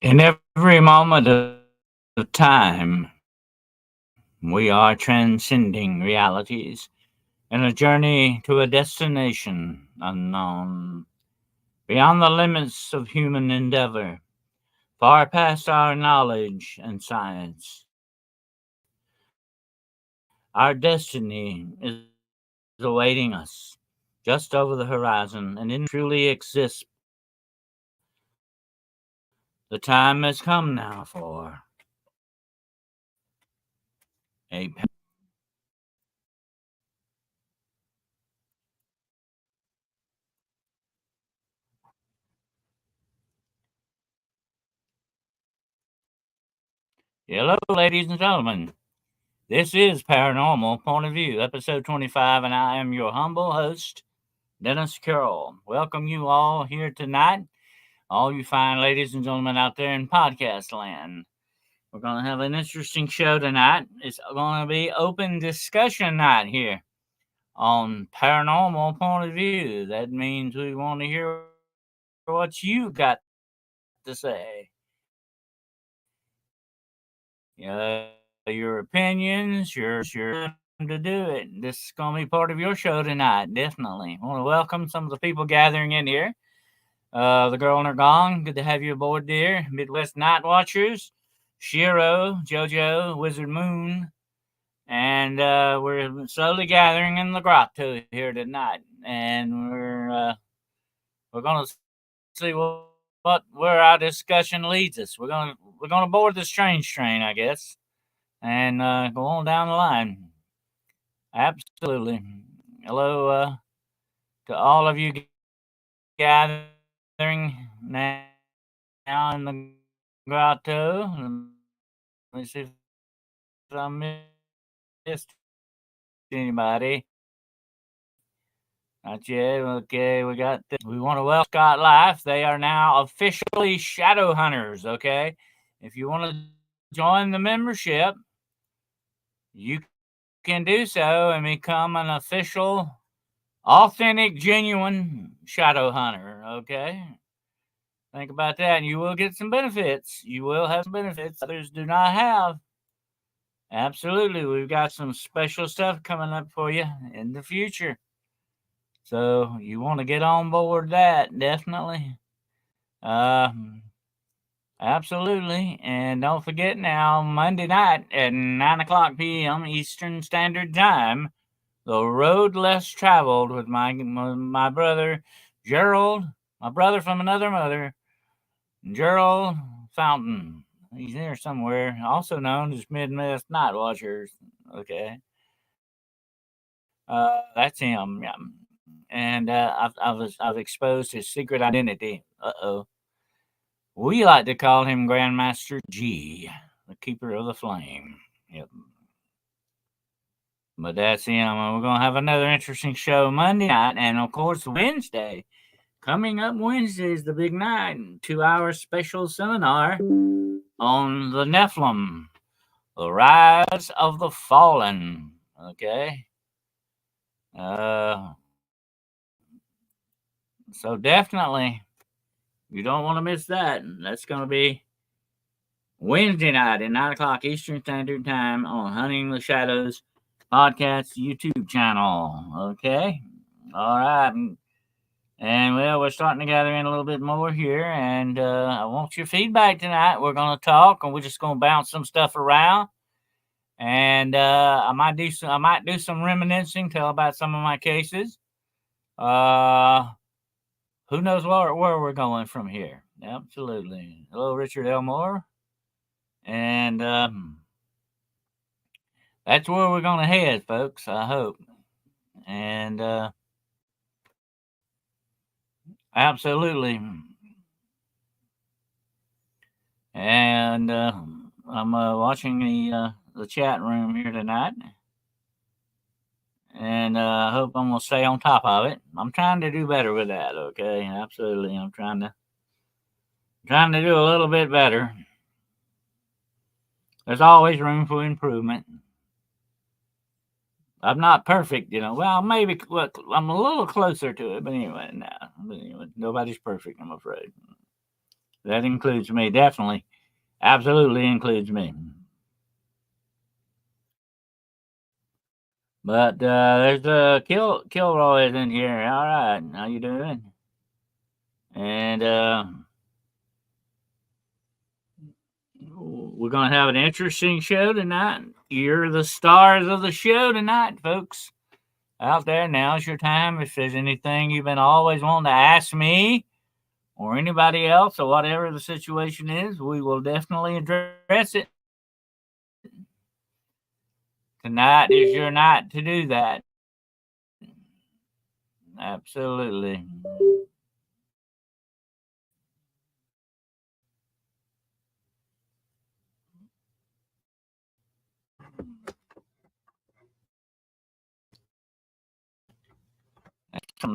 In every moment of time, we are transcending realities in a journey to a destination unknown, beyond the limits of human endeavor, far past our knowledge and science. Our destiny is awaiting us just over the horizon, and in truly exists. The time has come now for a hello, ladies and gentlemen. This is Paranormal Point of View, episode 25, and I am your humble host, Dennis Carroll. Welcome you all here tonight, all you fine ladies and gentlemen out there in podcast land. We're going to have an interesting show tonight. It's going to be open discussion night here on Paranormal Point of View. That means we want to hear what you got to say. Your opinions, your to do it. This is going to be part of your show tonight, definitely. I want to welcome some of the people gathering in here. The girl and her gong, good to have you aboard, dear. Midwest Night Watchers, Shiro, JoJo, Wizard Moon, and we're slowly gathering in the grotto here tonight, and we're going to see where our discussion leads us. We're gonna board the strange train, I guess, and go on down the line. Absolutely. Hello to all of you gathering now in the grotto. Let me see if I missed anybody. Not yet. Okay, we got this. We want to welcome Scott Life. They are now officially shadow hunters. Okay, if you want to join the membership, you can do so and become an official, authentic, genuine shadow hunter. Okay, think about that, and you will get some benefits. You will have some benefits others do not have. Absolutely, we've got some special stuff coming up for you in the future. So you want to get on board that, definitely. Uh, absolutely. And don't forget now, Monday night at 9 o'clock p.m. Eastern Standard Time, the road less traveled with my brother Gerald, my brother from another mother, Gerald Fountain. He's here somewhere, also known as Midwest Night Watchers. Okay. That's him. Yeah. And I've exposed his secret identity. Uh-oh. We like to call him Grandmaster G, the keeper of the flame. Yep. But that's him. And we're going to have another interesting show Monday night. And of course, Wednesday. Coming up Wednesday is the big night. 2 hour special seminar on the Nephilim, the rise of the fallen. Okay. Uh, so definitely, you don't want to miss that. That's going to be Wednesday night at 9 o'clock Eastern Standard Time on Hunting the Shadows podcast YouTube channel. Okay. All right. And well, we're starting to gather in a little bit more here, and I want your feedback tonight. We're going to talk, and we're just going to bounce some stuff around, and I might do some reminiscing, tell about some of my cases. Who knows where we're going from here? Absolutely. Hello, Richard Elmore, and that's where we're going to head, folks. I hope, and absolutely. And I'm watching the chat room here tonight, and I hope I'm gonna stay on top of it. I'm trying to do better with that. Okay, absolutely. I'm trying to do a little bit better. There's always room for improvement. I'm not perfect, you know. Well, maybe look, I'm a little closer to it, but anyway, nobody's perfect. I'm afraid. That includes me, definitely. Absolutely includes me. But there's Kilroy is in here. All right, how you doing? And we're gonna have an interesting show tonight. You're the stars of the show tonight, folks. Out there, now's your time. If there's anything you've been always wanting to ask me or anybody else or whatever the situation is, we will definitely address it. Tonight is your night to do that. Absolutely.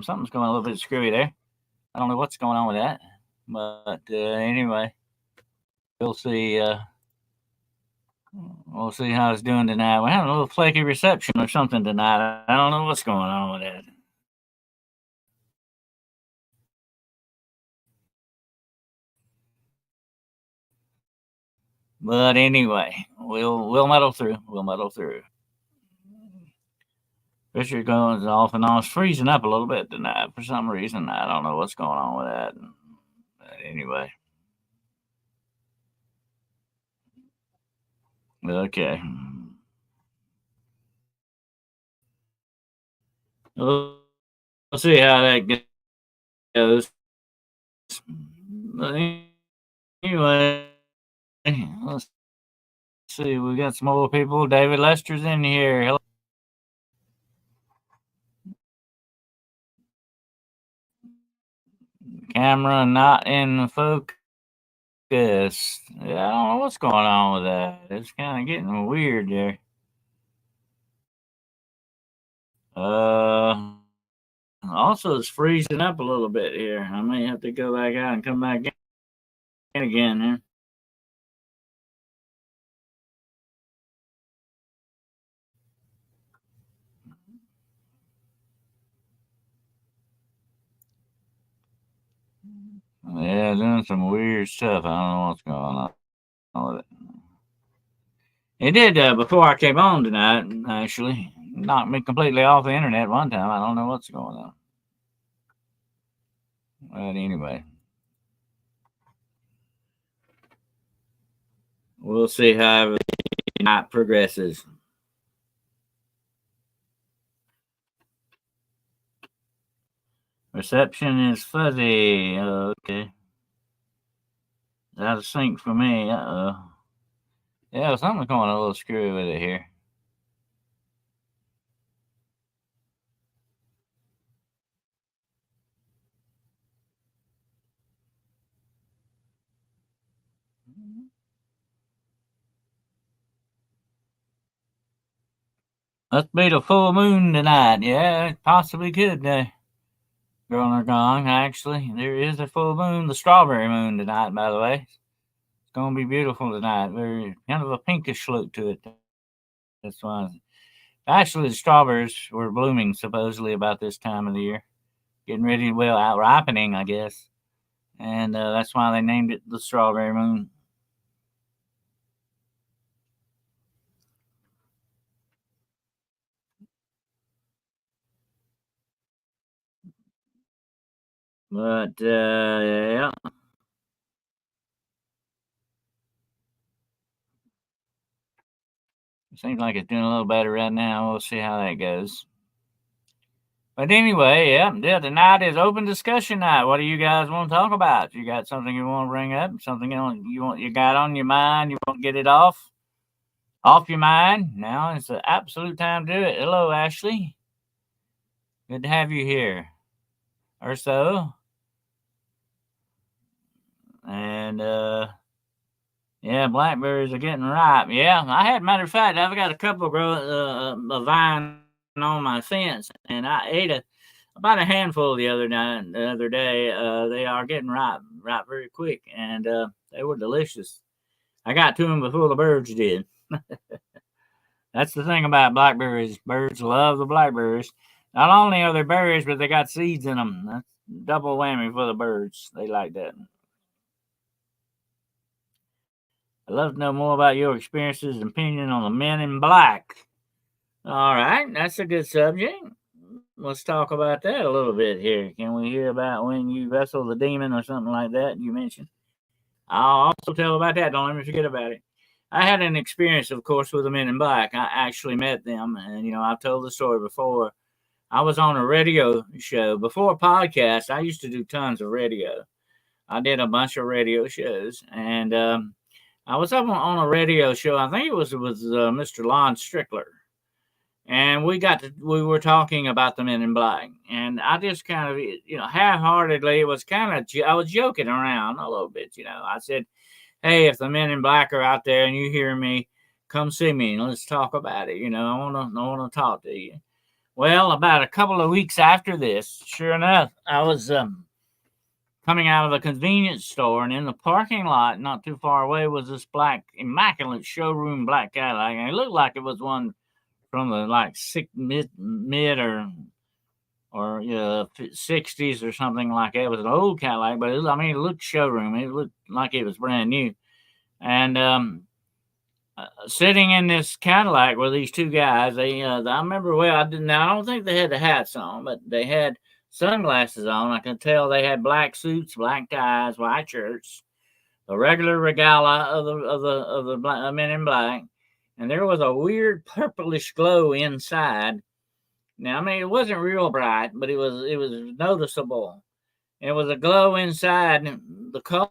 Something's going a little bit screwy there. I don't know what's going on with that. But anyway, we'll see. We'll see how it's doing tonight. We're having a little flaky reception or something tonight. I don't know what's going on with that. But anyway, we'll muddle through. We'll muddle through. Richard goes off and on. It's freezing up a little bit tonight for some reason. I don't know what's going on with that. But anyway, okay. We'll see how that goes. But anyway, let's see. We got some more people. David Lester's in here. Hello. Camera not in focus. Yeah, I don't know what's going on with that. It's kind of getting weird there. Also, it's freezing up a little bit here. I may have to go back out and come back in again here. Yeah, doing some weird stuff. I don't know what's going on with it. It did before I came on tonight, actually. Knocked me completely off the internet one time. I don't know what's going on. But anyway, we'll see how the night progresses. Reception is fuzzy. Okay. Out of sync for me. Uh-oh. Yeah, something's going a little screwy with it here. Must be the full moon tonight. Yeah, it possibly could. Girl or gong, actually. There is a full moon, the strawberry moon tonight, by the way. It's going to be beautiful tonight. Very kind of a pinkish look to it. That's why. Actually, the strawberries were blooming supposedly about this time of the year. Getting ready, well, out ripening, I guess. And that's why they named it the strawberry moon. But, yeah. Seems like it's doing a little better right now. We'll see how that goes. But anyway, yeah, tonight is open discussion night. What do you guys want to talk about? You got something you want to bring up? Something you got on your mind? You want to get it off your mind? Now is the absolute time to do it. Hello, Ashley. Good to have you here. Or so. And yeah, blackberries are getting ripe. Yeah, I had matter of fact, I've got a couple a vine on my fence, and I ate about a handful the other day. They are getting ripe very quick, and they were delicious. I got to them before the birds did. That's the thing about blackberries. Birds love the blackberries. Not only are they berries, but they got seeds in them. That's double whammy for the birds. They like that. I'd love to know more about your experiences and opinion on the Men in Black. All right, that's a good subject. Let's talk about that a little bit here. Can we hear about when you wrestled the demon or something like that you mentioned? I'll also tell about that. Don't let me forget about it. I had an experience, of course, with the Men in Black. I actually met them, and I've told the story before. I was on a radio show before podcast. I used to do tons of radio. I did a bunch of radio shows, and I was up on a radio show. I think it was with Mr. Lon Strickler, and we were talking about the Men in Black, and I just kind of half-heartedly, it was kind of I was joking around a little bit. I said, "Hey, if the Men in Black are out there and you hear me, come see me and let's talk about it. I want to talk to you." Well, about a couple of weeks after this, sure enough, I was coming out of a convenience store, and in the parking lot, not too far away, was this black, immaculate showroom black Cadillac, and it looked like it was one from the like mid or 60s or something like that. It was an old Cadillac, but it looked showroom. It looked like it was brand new, and sitting in this Cadillac were these two guys. I remember well. I don't think they had the hats on, but they had sunglasses on. I can tell they had black suits, black ties, white shirts, the regular regala of the Men in Black, and there was a weird purplish glow inside. Now, I mean, it wasn't real bright, but it was noticeable. It was a glow inside the car,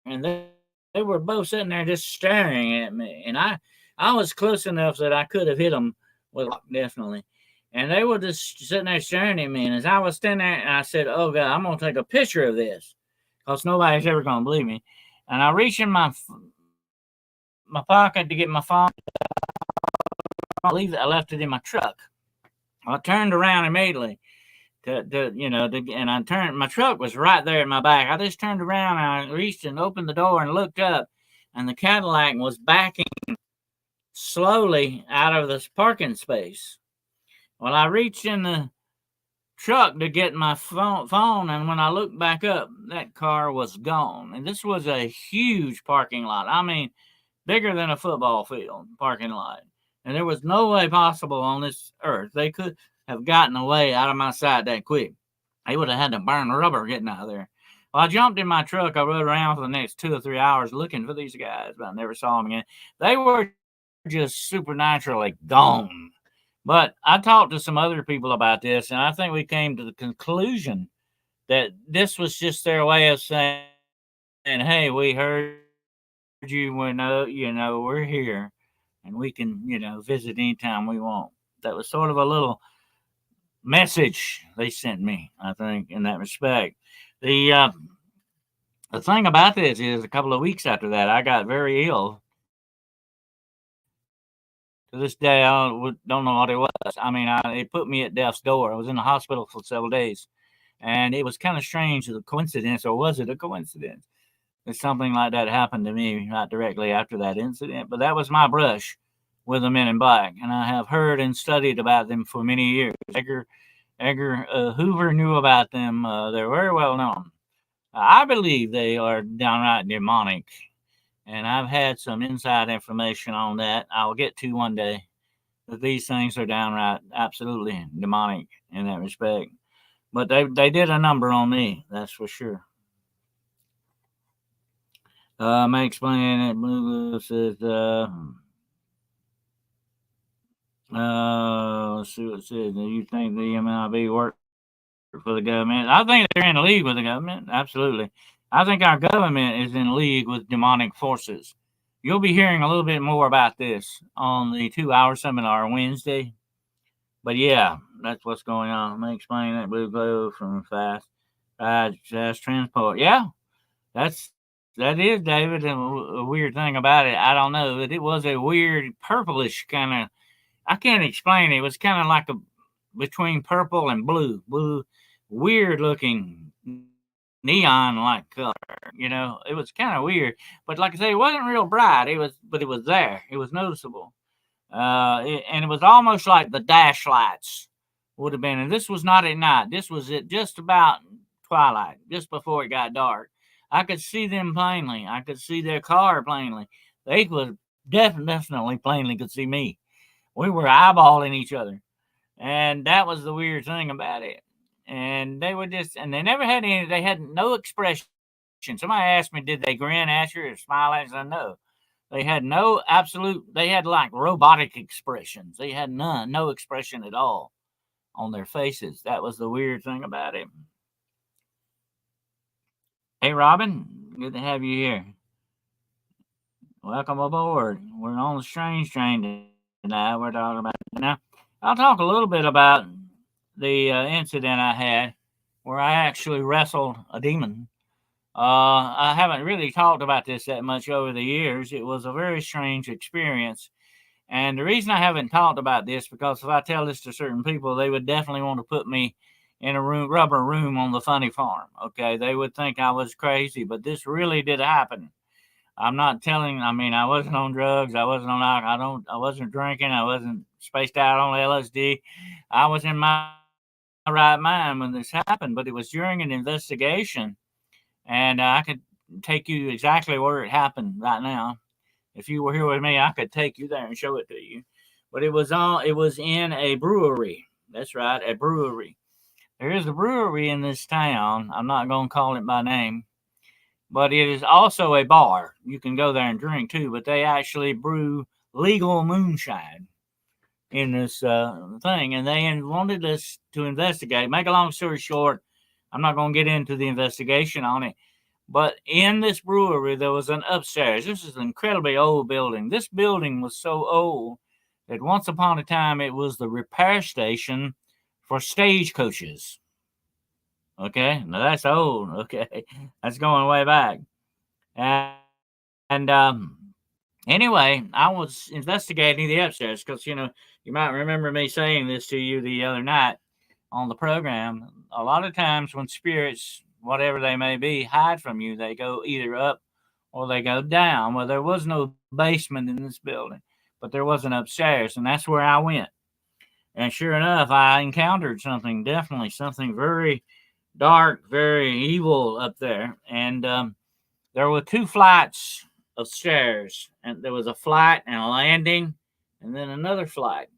and they were both sitting there just staring at me. And I was close enough that I could have hit them with a rock, definitely. And they were just sitting there staring at me. And as I was standing there, and I said, "Oh God, I'm gonna take a picture of this, cause nobody's ever gonna believe me." And I reached in my pocket to get my phone. I left it in my truck. I turned around immediately and I turned. My truck was right there in my back. I just turned around and I reached and opened the door and looked up, and the Cadillac was backing slowly out of this parking space. Well, I reached in the truck to get my phone, and when I looked back up, that car was gone. And this was a huge parking lot. I mean, bigger than a football field parking lot. And there was no way possible on this earth they could have gotten away out of my sight that quick. They would have had to burn rubber getting out of there. Well, I jumped in my truck. I rode around for the next 2 or 3 hours looking for these guys, but I never saw them again. They were just supernaturally gone. But I talked to some other people about this, and I think we came to the conclusion that this was just their way of saying, "Hey, we heard you. We know, we're here, and we can, visit anytime we want." That was sort of a little message they sent me, I think, in that respect. The thing about this is, a couple of weeks after that, I got very ill. To this day, I don't know what it was. I mean, it put me at death's door. I was in the hospital for several days, and it was kind of strange, the coincidence, or was it a coincidence? That something like that happened to me right directly after that incident. But that was my brush with the Men in Black, and I have heard and studied about them for many years. Edgar Hoover knew about them. They're very well known. I believe they are downright demonic, and I've had some inside information on that I'll get to one day. That these things are downright, absolutely demonic in that respect. But they did a number on me, that's for sure. May explain it. Blue says, let's see what it says. Do you think the MLB work for the government? I think they're in league with the government. Absolutely. I think our government is in league with demonic forces. You'll be hearing a little bit more about this on the 2-hour seminar Wednesday. But yeah, that's what's going on. Let me explain that. Blue glow from fast transport. Yeah, that is, David. A weird thing about it, I don't know. It was a weird purplish kind of. I can't explain it. It was kind of like between purple and blue, weird looking neon like color. It was kind of weird. But like I say, it wasn't real bright. But it was there. It was noticeable. And it was almost like the dash lights would have been. And this was not at night. This was at just about twilight, just before it got dark. I could see them plainly. I could see their car plainly. They was definitely plainly could see me. We were eyeballing each other. And that was the weird thing about it. And they were just, and they never had any, they had no expression. Somebody asked me, did they grin at you or smile at you? I said, no. They had no absolute, they had like robotic expressions. They had none, no expression at all on their faces. That was the weird thing about it. Hey, Robin, good to have you here. Welcome aboard. We're on the strange train tonight. We're talking about now. I'll talk a little bit about the incident I had where I actually wrestled a demon. I haven't really talked about this that much over the years. It was a very strange experience. And the reason I haven't talked about this because if I tell this to certain people, they would definitely want to put me in a rubber room on the funny farm. Okay, they would think I was crazy, but this really did happen. I'm not telling. I mean, I wasn't on drugs. I wasn't on alcohol. I wasn't drinking. I wasn't spaced out on LSD. I was in my right mind when this happened. But it was during an investigation, and I could take you exactly where it happened right now. If you were here with me, I could take you there and show it to you. But it was all. It was in a brewery. That's right, a brewery. There is a brewery in this town. I'm not going to call it by name, but it is also a bar. You can go there and drink too, but they actually brew legal moonshine in this thing, and they wanted us to investigate. Make a long story short, I'm not going to get into the investigation on it, but in this brewery, there was an upstairs. This is an incredibly old building. This building was so old that once upon a time it was the repair station for stagecoaches. Okay, now that's old. Okay, that's going way back. And, and anyway, I was investigating the upstairs because you might remember me saying this to you the other night on the program. A lot of times when spirits, whatever they may be, hide from you, they go either up or they go down. Well, there was no basement in this building, but there was an upstairs, and that's where I went. And sure enough, I encountered something, definitely something very dark, very evil up there. And there were two flights of stairs, and there was a flight and a landing, and then another flight.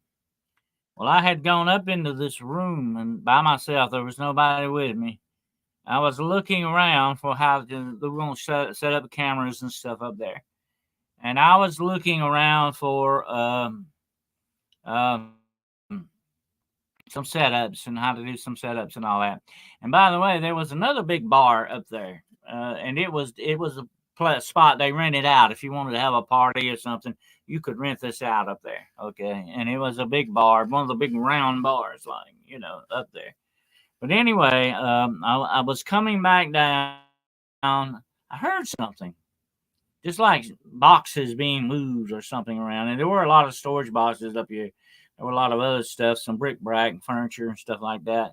Well, I had gone up into this room and by myself. There was nobody with me. I was looking around for how we're going to set up cameras and stuff up there, and I was looking around for um, some setups and how to do some setups and all that. And by the way, there was another big bar up there, and it was a spot they rented out. If you wanted to have a party or something, you could rent this out up there. Okay, and it was a big bar, one of the big round bars, like up there. But anyway, I was coming back down. I heard something, just like boxes being moved or something around. And there were a lot of storage boxes up here. There were a lot of other stuff, some bric-a-brac and furniture and stuff like that.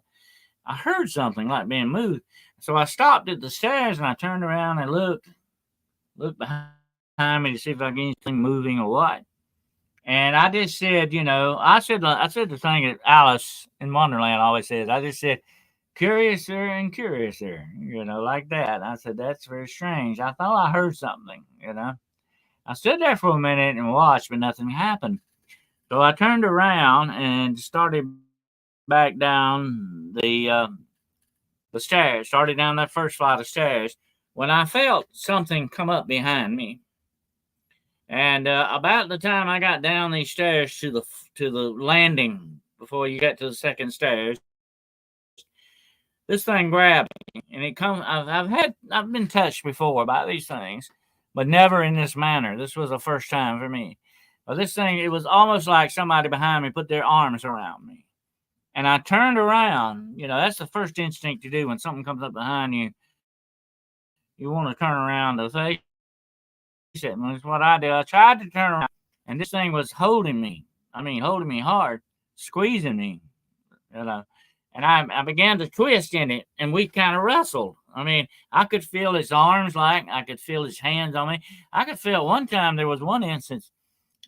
I heard something like being moved. So I stopped at the stairs and I turned around and looked behind me to see if I get anything moving or what. And I just said, I said the thing that Alice in Wonderland always says. I just said, curiouser and curiouser, like that. I said, that's very strange. I thought I heard something. I stood there for a minute and watched, but nothing happened. So I turned around and started back down the stairs, started down that first flight of stairs when I felt something come up behind me. And about the time I got down these stairs to the landing before you get to the second stairs, this thing grabbed me, and it comes. I've been touched before by these things, but never in this manner. This was the first time for me. But this thing, it was almost like somebody behind me put their arms around me, and I turned around. That's the first instinct to do when something comes up behind you. You want to turn around to face it. And that's what I did. I tried to turn around, and this thing was holding me. I mean, holding me hard, squeezing me. You know, and I began to twist in it, and we kind of wrestled. I mean, I could feel his arms, I could feel his hands on me. I could feel one time there was one instance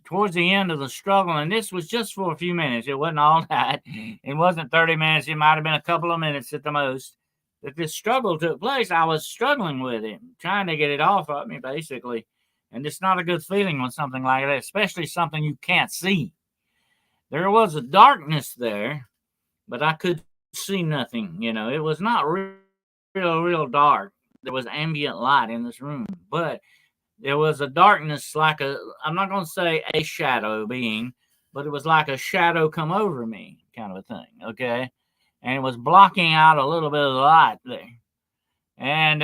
towards the end of the struggle, and this was just for a few minutes. It wasn't all that. It wasn't 30 minutes. It might have been a couple of minutes at the most. that this struggle took place. I was struggling with it, trying to get it off of me, basically. And it's not a good feeling when something like that, especially something you can't see. There was a darkness there, but I could see nothing. It was not real dark. There was ambient light in this room, but there was a darkness, like I'm not going to say a shadow being, but it was like a shadow come over me kind of a thing, okay? And it was blocking out a little bit of the light there. And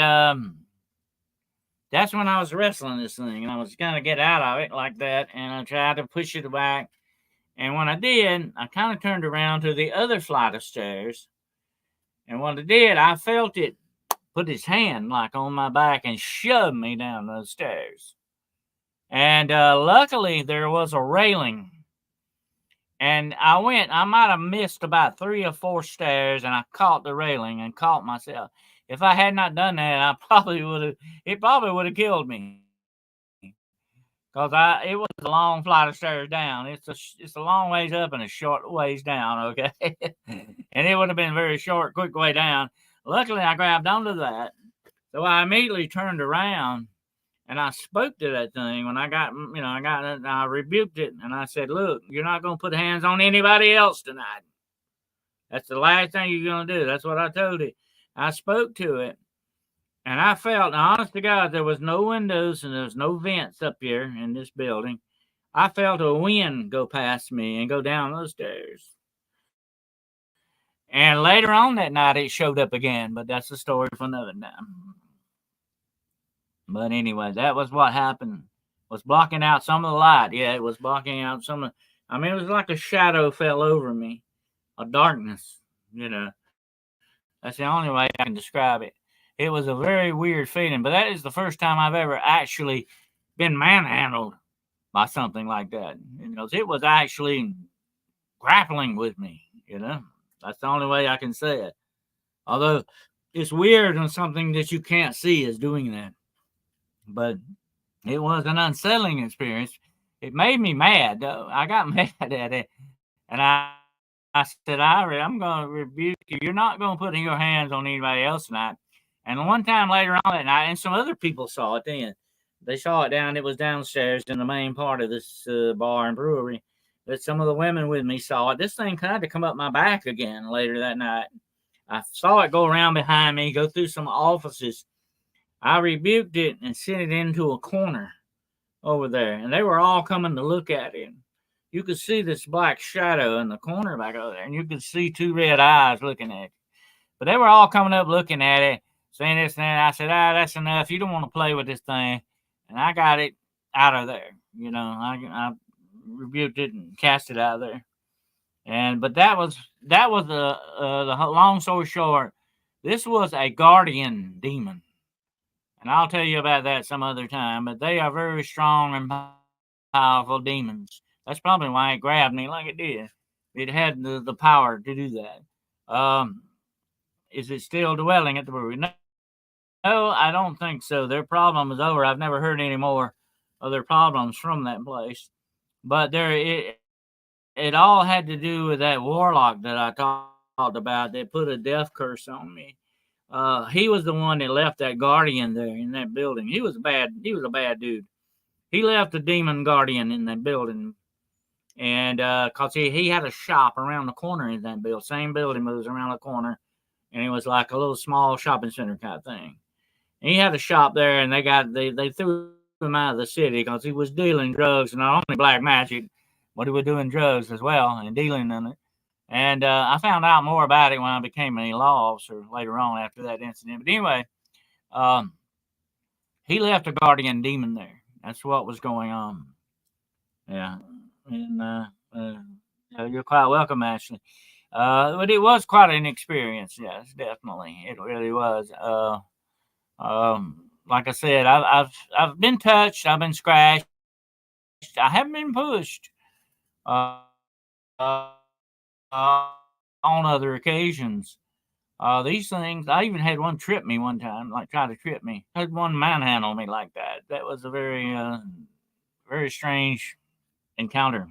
that's when I was wrestling this thing, and I was going to get out of it like that, and I tried to push it back. And when I did, I kind of turned around to the other flight of stairs. And when I did, I felt it put his hand like on my back and shoved me down those stairs. And luckily, there was a railing. And I might have missed about 3 or 4 stairs, and I caught the railing and caught myself. If I had not done that, it probably would have killed me. Because it was a long flight of stairs down. It's a long ways up and a short ways down, okay? And it would have been a very short, quick way down. Luckily, I grabbed onto that. So I immediately turned around and I spoke to that thing when I rebuked it and I said, look, you're not going to put hands on anybody else tonight. That's the last thing you're going to do. That's what I told it. I spoke to it. And I felt, honest to God, there was no windows and there was no vents up here in this building. I felt a wind go past me and go down those stairs. And later on that night, it showed up again, but that's a story for another time. But anyway, that was what happened. It was blocking out some of the light. Yeah, it was blocking out some of. It was like a shadow fell over me, a darkness. That's the only way I can describe it. It was a very weird feeling, but that is the first time I've ever actually been manhandled by something like that. It was actually grappling with me. That's the only way I can say it. Although it's weird when something that you can't see is doing that. But it was an unsettling experience. It made me mad, though. I got mad at it. And I said, I'm going to rebuke you. You're not going to put your hands on anybody else tonight. And one time later on that night, and some other people saw it then. They saw it it was downstairs in the main part of this bar and brewery. But some of the women with me saw it. This thing had to come up my back again later that night. I saw it go around behind me, go through some offices. I rebuked it and sent it into a corner over there. And they were all coming to look at it. You could see this black shadow in the corner back over there. And you could see 2 red eyes looking at it. But they were all coming up looking at it, saying this and that. I said, that's enough. You don't want to play with this thing. And I got it out of there. I rebuked it and cast it out of there. But that was the long story short. This was a guardian demon. And I'll tell you about that some other time. But they are very strong and powerful demons. That's probably why it grabbed me like it did. It had the power to do that. Is it still dwelling at the brewery? No, I don't think so. Their problem is over. I've never heard any more of their problems from that place. But it all had to do with that warlock that I talked about that put a death curse on me. He was the one that left that guardian there in that building. He was a bad dude. He left a demon guardian in that building. And because he had a shop around the corner in that building. Same building, but it was around the corner. And it was like a little small shopping center kind of thing. And he had a shop there, and they threw him out of the city because he was dealing drugs, and not only black magic, but he was doing drugs as well and dealing in it. And I found out more about it when I became a law officer later on after that incident. But anyway, he left a guardian demon there. That's what was going on. Yeah. And you're quite welcome, Ashley. But it was quite an experience. Yes, definitely, it really was. Like I said, I've been touched, I've been scratched, I haven't been pushed. Uh, uh, on other occasions, these things. I even had one trip me one time, like try to trip me. I had one manhandle me like that. That was a very strange encounter.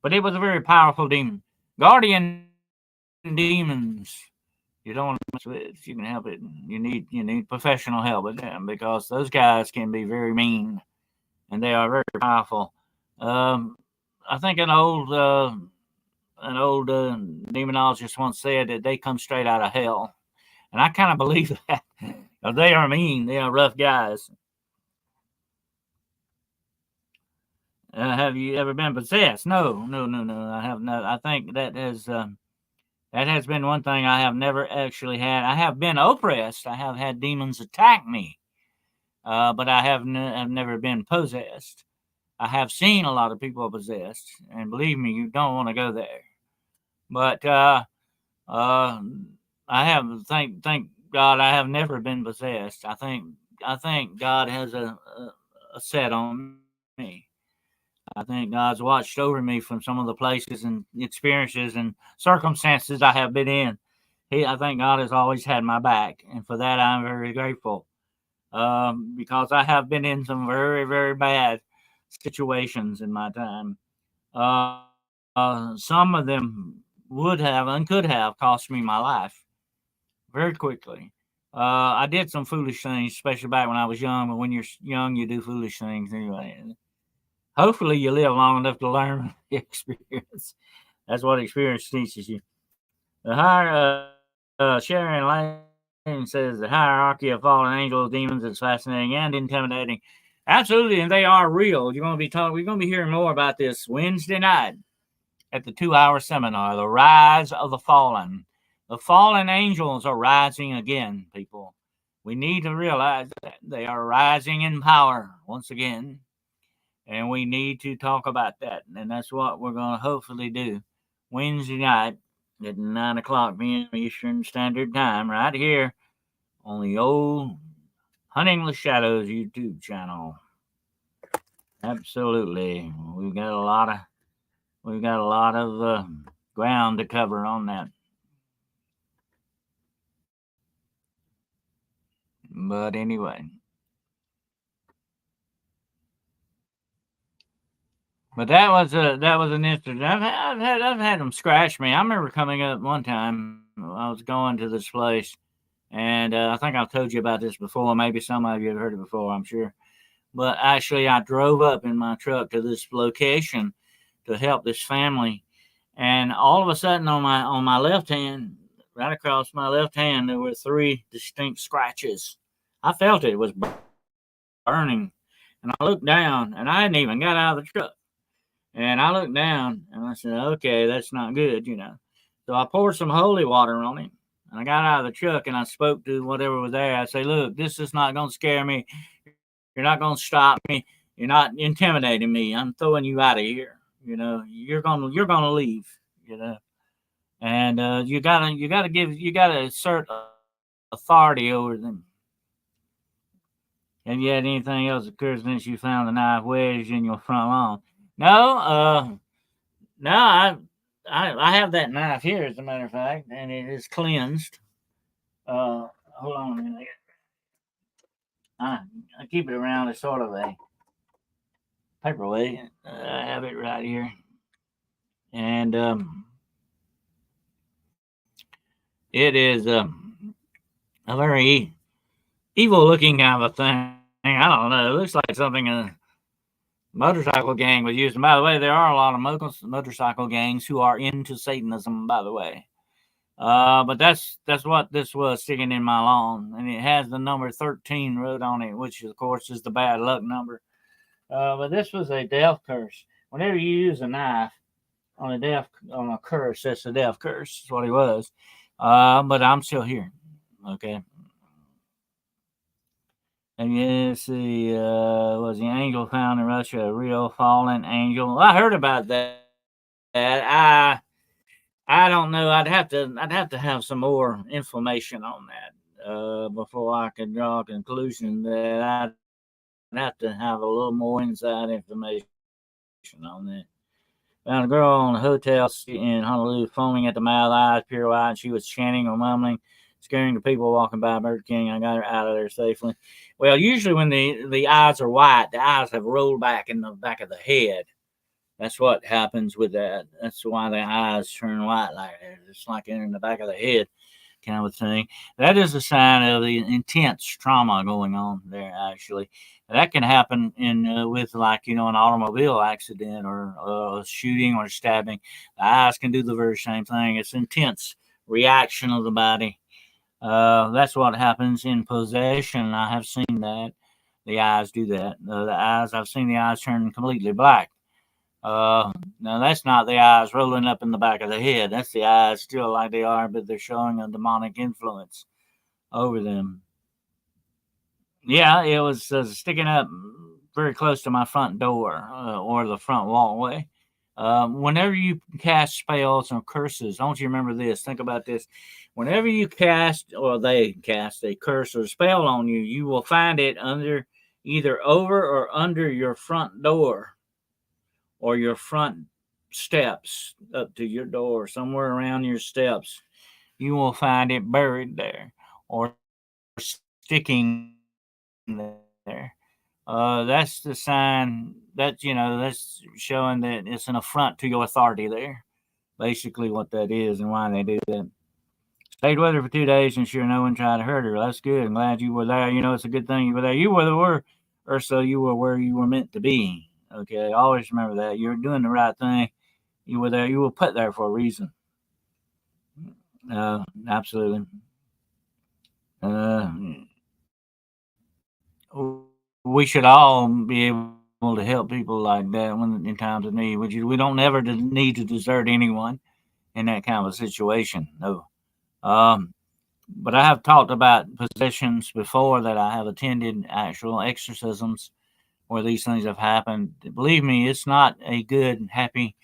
But it was a very powerful demon. Guardian demons You don't want to mess with it if you can help it. You need professional help with them because those guys can be very mean and they are very powerful. Um, I think an old demonologist once said that they come straight out of hell, and I kind of believe that. They are mean. They are rough guys. Have you ever been possessed? No, no, no, no. I have not. I think that has been one thing I have never actually had. I have been oppressed. I have had demons attack me, but I've never been possessed. I have seen a lot of people possessed, and believe me, you don't want to go there. But uh, I have thank God I have never been possessed. I think God has a set on me. I think God's watched over me from some of the places and experiences and circumstances I have been in. I think God has always had my back, and for that I'm very grateful. Because I have been in some very, very bad situations in my time. Some of them would have and could have cost me my life very quickly. I did some foolish things, especially back when I was young. But when you're young, you do foolish things anyway. Hopefully, you live long enough to learn the experience. That's what experience teaches you. Sharon Lane says the hierarchy of fallen angels, demons is fascinating and intimidating. Absolutely, and they are real. You're going to be talking. We're going to be hearing more about this Wednesday night at the 2-hour seminar, The Rise of the Fallen. The fallen angels are rising again, people. We need to realize that they are rising in power once again, and we need to talk about that. And that's what we're going to hopefully do Wednesday night at 9 o'clock p.m. Eastern Standard Time, right here on the old Hunting the Shadows YouTube channel. Absolutely, we've got a lot of ground to cover on that. But anyway, but that was an incident. I've had them scratch me. I remember coming up one time. I was going to this place, and I think I've told you about this before. Maybe some of you have heard it before. I'm sure. But actually, I drove up in my truck to this location to help this family, and all of a sudden, on my left hand, right across my left hand, there were three distinct scratches. I felt it was burning, and I looked down, and I hadn't even got out of the truck. And I looked down, and I said, "Okay, that's not good." So I poured some holy water on it, and I got out of the truck, and I spoke to whatever was there. I say, "Look, this is not going to scare me. You're not going to stop me. You're not intimidating me. I'm throwing you out of here. You're gonna leave. You know, and you gotta assert authority over them." Have you had anything else occur since you found the knife wedged in your front lawn? No, no, I have that knife here, as a matter of fact, and it is cleansed. Hold on a minute. I, I keep it around as sort of a paperweight. I have it right here, and it is a very evil-looking kind of a thing. I don't know. It looks like something a motorcycle gang would use. And by the way, there are a lot of motorcycle gangs who are into Satanism. By the way, but that's what this was sticking in my lawn, and it has the number 13 wrote on it, which of course is the bad luck number. But this was a death curse. Whenever you use a knife on a curse, that's a death curse. That's what it was. But I'm still here. Okay. And yes, was the angel found in Russia a real fallen angel? Well, I heard about that. I don't know. I'd have to have some more information on that before I could draw a conclusion. That I'd have to have a little more inside information on that. Found a girl on a hotel street in Honolulu, foaming at the mouth, eyes pure white, and she was chanting or mumbling, scaring the people walking by Burger King. I got her out of there safely. Well, usually when the eyes are white, the eyes have rolled back in the back of the head. That's what happens with that. That's why the eyes turn white like that. It's like in the back of the head. kind of a thing. That is a sign of the intense trauma going on there. Actually, that can happen in with like an automobile accident or shooting or stabbing. The eyes can do the very same thing. It's intense reaction of the body. That's what happens in possession. I have seen that. The eyes do that. The eyes, I've seen the eyes turn completely black. Now that's not the eyes rolling up in the back of the head. That's the eyes still like they are, but they're showing a demonic influence over them. Yeah, it was sticking up very close to my front door or the front walkway. Whenever you cast spells or curses, I want you to remember this. Think about this. Whenever you cast or they cast a curse or spell on you, you will find it under either over or under your front door or your front steps up to your door, somewhere around your steps. You will find it buried there or sticking there. That's the sign that that's showing that it's an affront to your authority there. Basically, what that is and why they do that. Stayed with her for 2 days, and sure, no one tried to hurt her. That's good. I'm glad you were there. It's a good thing you were there. You were, or so you were where you were meant to be. Okay, always remember that you're doing the right thing. You were there. You were put there for a reason. Absolutely. Uh, we should all be able to help people like that when in times of need. We don't never need to desert anyone in that kind of a situation. No. But I have talked about possessions before that I have attended actual exorcisms where these things have happened. Believe me, it's not a good, happy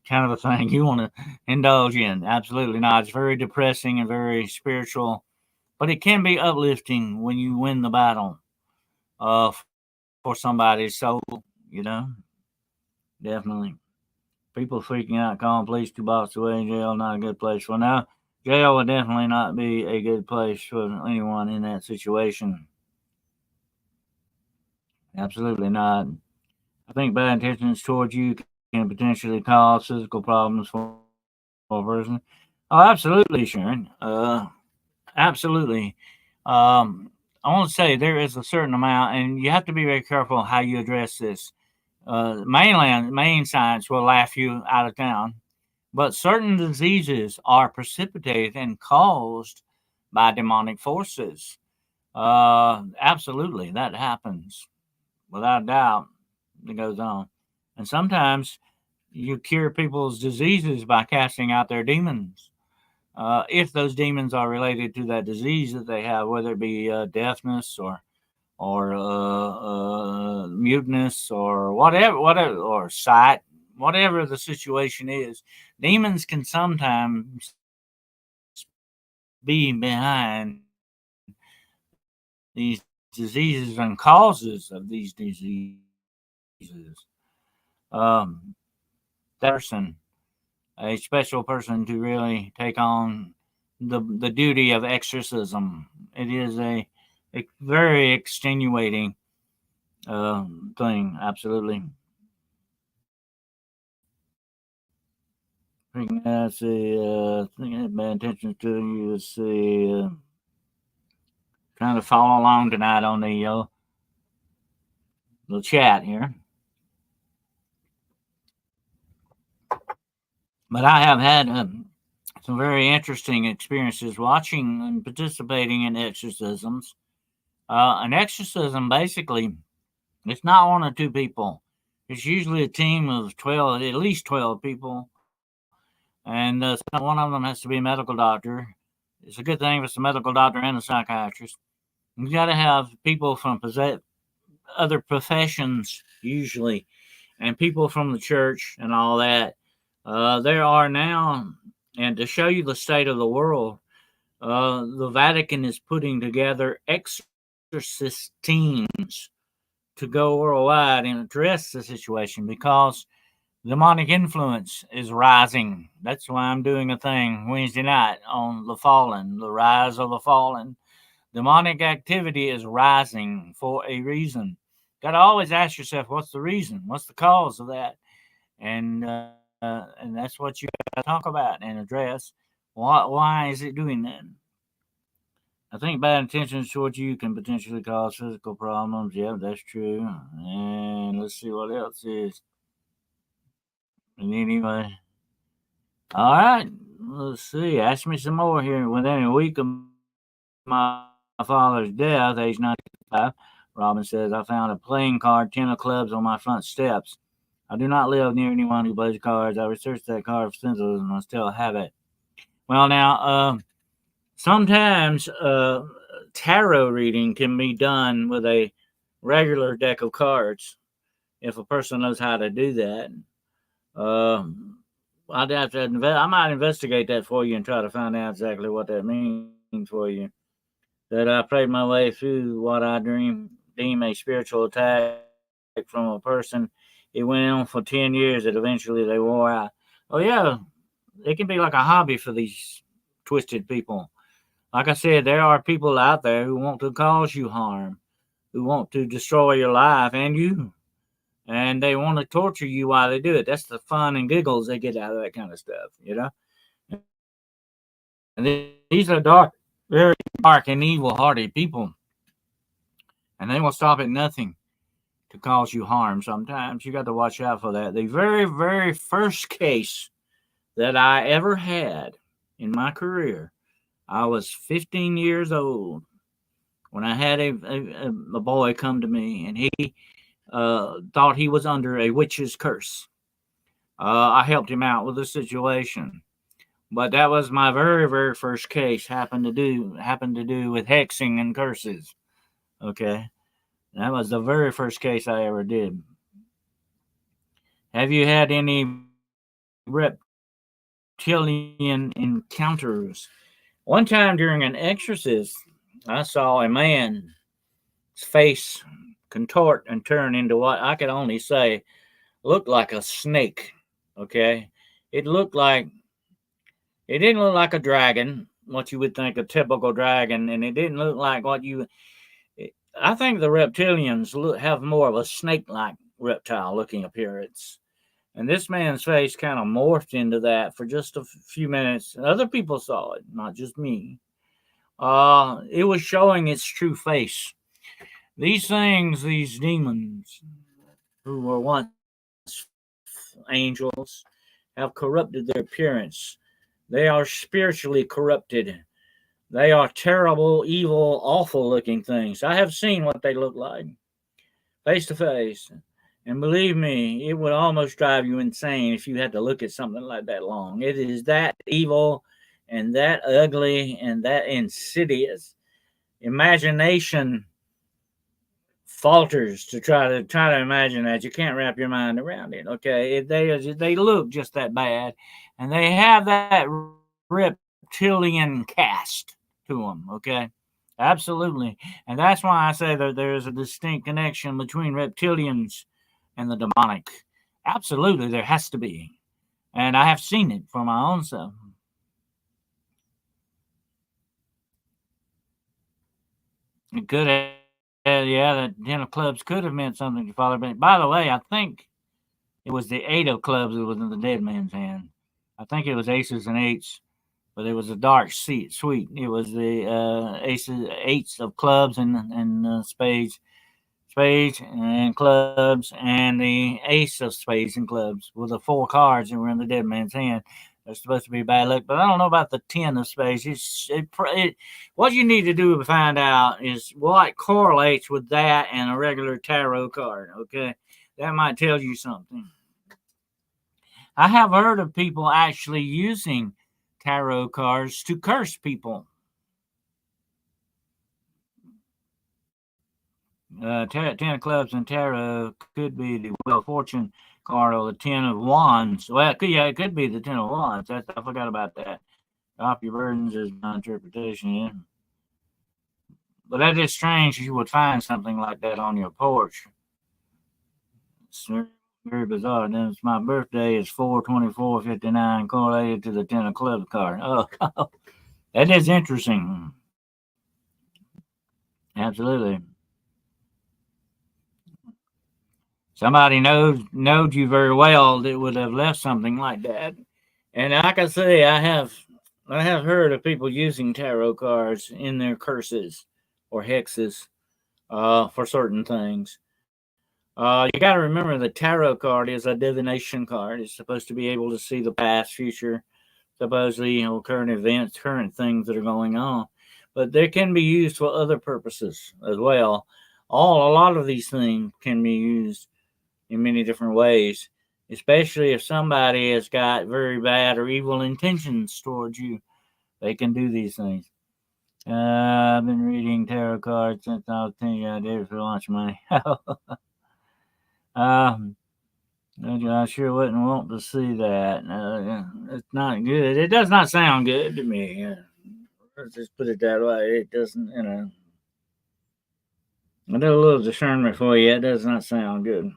kind of a thing you want to indulge in. Absolutely not. It's very depressing and very spiritual, but it can be uplifting when you win the battle for somebody's soul, you know? Definitely. People freaking out, calling police 2 blocks away, jail, not a good place. Well, now, jail would definitely not be a good place for anyone in that situation. Absolutely not. I think bad intentions towards you can potentially cause physical problems for a person. Oh, absolutely, Sharon. Absolutely. I want to say there is a certain amount, and you have to be very careful how you address this. Main science will laugh you out of town, but certain diseases are precipitated and caused by demonic forces. Absolutely, that happens without doubt. It goes on, and sometimes you cure people's diseases by casting out their demons. If those demons are related to that disease that they have, whether it be deafness or muteness or whatever, or sight, whatever the situation is, demons can sometimes be behind these diseases and causes of these diseases. That person, a special person, to really take on the duty of exorcism. It is a very extenuating thing. Absolutely. Let's see. Thinking I pay attention to you. Let's see. Trying to follow along tonight on the chat here. But I have had some very interesting experiences watching and participating in exorcisms. An exorcism basically, it's not one or two people. It's usually a team of 12, at least 12 people, and one of them has to be a medical doctor. It's a good thing if it's a medical doctor and a psychiatrist. You got to have people from other professions usually, and people from the church and all that. There are now, and to show you the state of the world, the Vatican is putting together exorcist teams to go worldwide and address the situation because demonic influence is rising. That's why I'm doing a thing Wednesday night on the fallen, the rise of the fallen. Demonic activity is rising for a reason. Got to always ask yourself, what's the reason? What's the cause of that? And that's what you got to talk about and address. Why is it doing that? I think bad intentions towards you can potentially cause physical problems. Yeah, that's true. And let's see what else is. And anyway, all right. Let's see. Ask me some more here. Within a week of my father's death, age 95, Robin says, I found a playing card, 10 of clubs, on my front steps. I do not live near anyone who plays cards. I researched that card for senses and I still have it. Well, now, sometimes tarot reading can be done with a regular deck of cards if a person knows how to do that. Uh, I'd have to I might investigate that for you and try to find out exactly what that means for you. That I prayed my way through what I deem a spiritual attack from a person. It went on for 10 years that eventually they wore out. Oh, yeah, it can be like a hobby for these twisted people. Like I said, there are people out there who want to cause you harm, who want to destroy your life and you. And they want to torture you while they do it. That's the fun and giggles they get out of that kind of stuff, you know? And these are very dark and evil hearted people. And they will stop at nothing to cause you harm sometimes. You got to watch out for that. The very, very first case that I ever had in my career, I was 15 years old when I had a boy come to me and he thought he was under a witch's curse. I helped him out with the situation. But that was my very, very first case. Happened to do with hexing and curses. Okay, that was the very first case I ever did. Have you had any reptilian encounters? One time during an exorcist, I saw a man's face contort and turn into what I could only say looked like a snake. Okay, it looked like it didn't look like a dragon, what you would think a typical dragon, and it didn't look like what you. I think the reptilians have more of a snake-like reptile-looking appearance. And this man's face kind of morphed into that for just a few minutes. Other people saw it, not just me. It was showing its true face. These things, these demons, who were once angels, have corrupted their appearance. They are spiritually corrupted. They are terrible, evil, awful looking things. I have seen what they look like face to face. And believe me, it would almost drive you insane if you had to look at something like that long. It is that evil and that ugly and that insidious. Imagination falters to try to imagine that. You can't wrap your mind around it. Okay, they look just that bad, and they have that reptilian cast to them. Okay, absolutely, and that's why I say that there is a distinct connection between reptilians and the demonic. Absolutely, there has to be, and I have seen it for my own self. It could have, yeah, the 10 of clubs could have meant something to Father. But by the way, I think it was the 8 of clubs that was in the dead man's hand. I think it was aces and eights, but it was a dark seat, sweet. It was the aces, eights of clubs and spades and clubs, and the ace of spades and clubs were the 4 cards that were in the dead man's hand. They're supposed to be bad luck, but I don't know about the 10 of spades. What you need to do to find out is what correlates with that and a regular tarot card. Okay, that might tell you something. I have heard of people actually using tarot cards to curse people. Ten of clubs and tarot could be the Wheel of Fortune card or the 10 of Wands. Well, it could be the 10 of Wands. I forgot about that. Drop your burdens is my interpretation. Yeah. But that is strange. You would find something like that on your porch. It's very bizarre. Then it's my birthday is 4/24/59, correlated to the 10 of clubs card. Oh, that is interesting. Absolutely. Somebody knowed you very well that would have left something like that. And like I say, I have I have heard of people using tarot cards in their curses or hexes for certain things. You got to remember the tarot card is a divination card. It's supposed to be able to see the past, future, supposedly, current events, current things that are going on. But they can be used for other purposes as well. A lot of these things can be used in many different ways, especially if somebody has got very bad or evil intentions towards you. They can do these things. I've been reading tarot cards since I was 10 years old. I did it for lunch money. um, I sure wouldn't want to see that. It's not good. It does not sound good to me. Let's just put it that way. It doesn't, I do a little discernment for you. It does not sound good.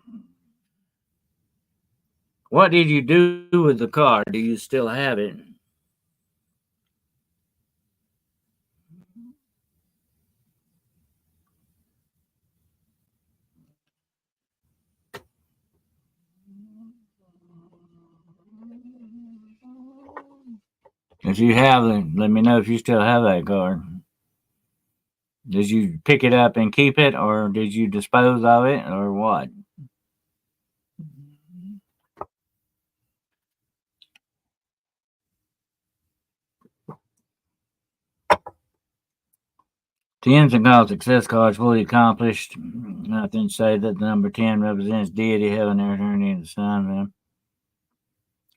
What did you do with the card? Do you still have it? If you have it, let me know if you still have that card. Did you pick it up and keep it, or did you dispose of it, or what? Tens and called success cards fully accomplished. Nothing to say that the number 10 represents deity, heaven, earth, eternity, and the sun, man.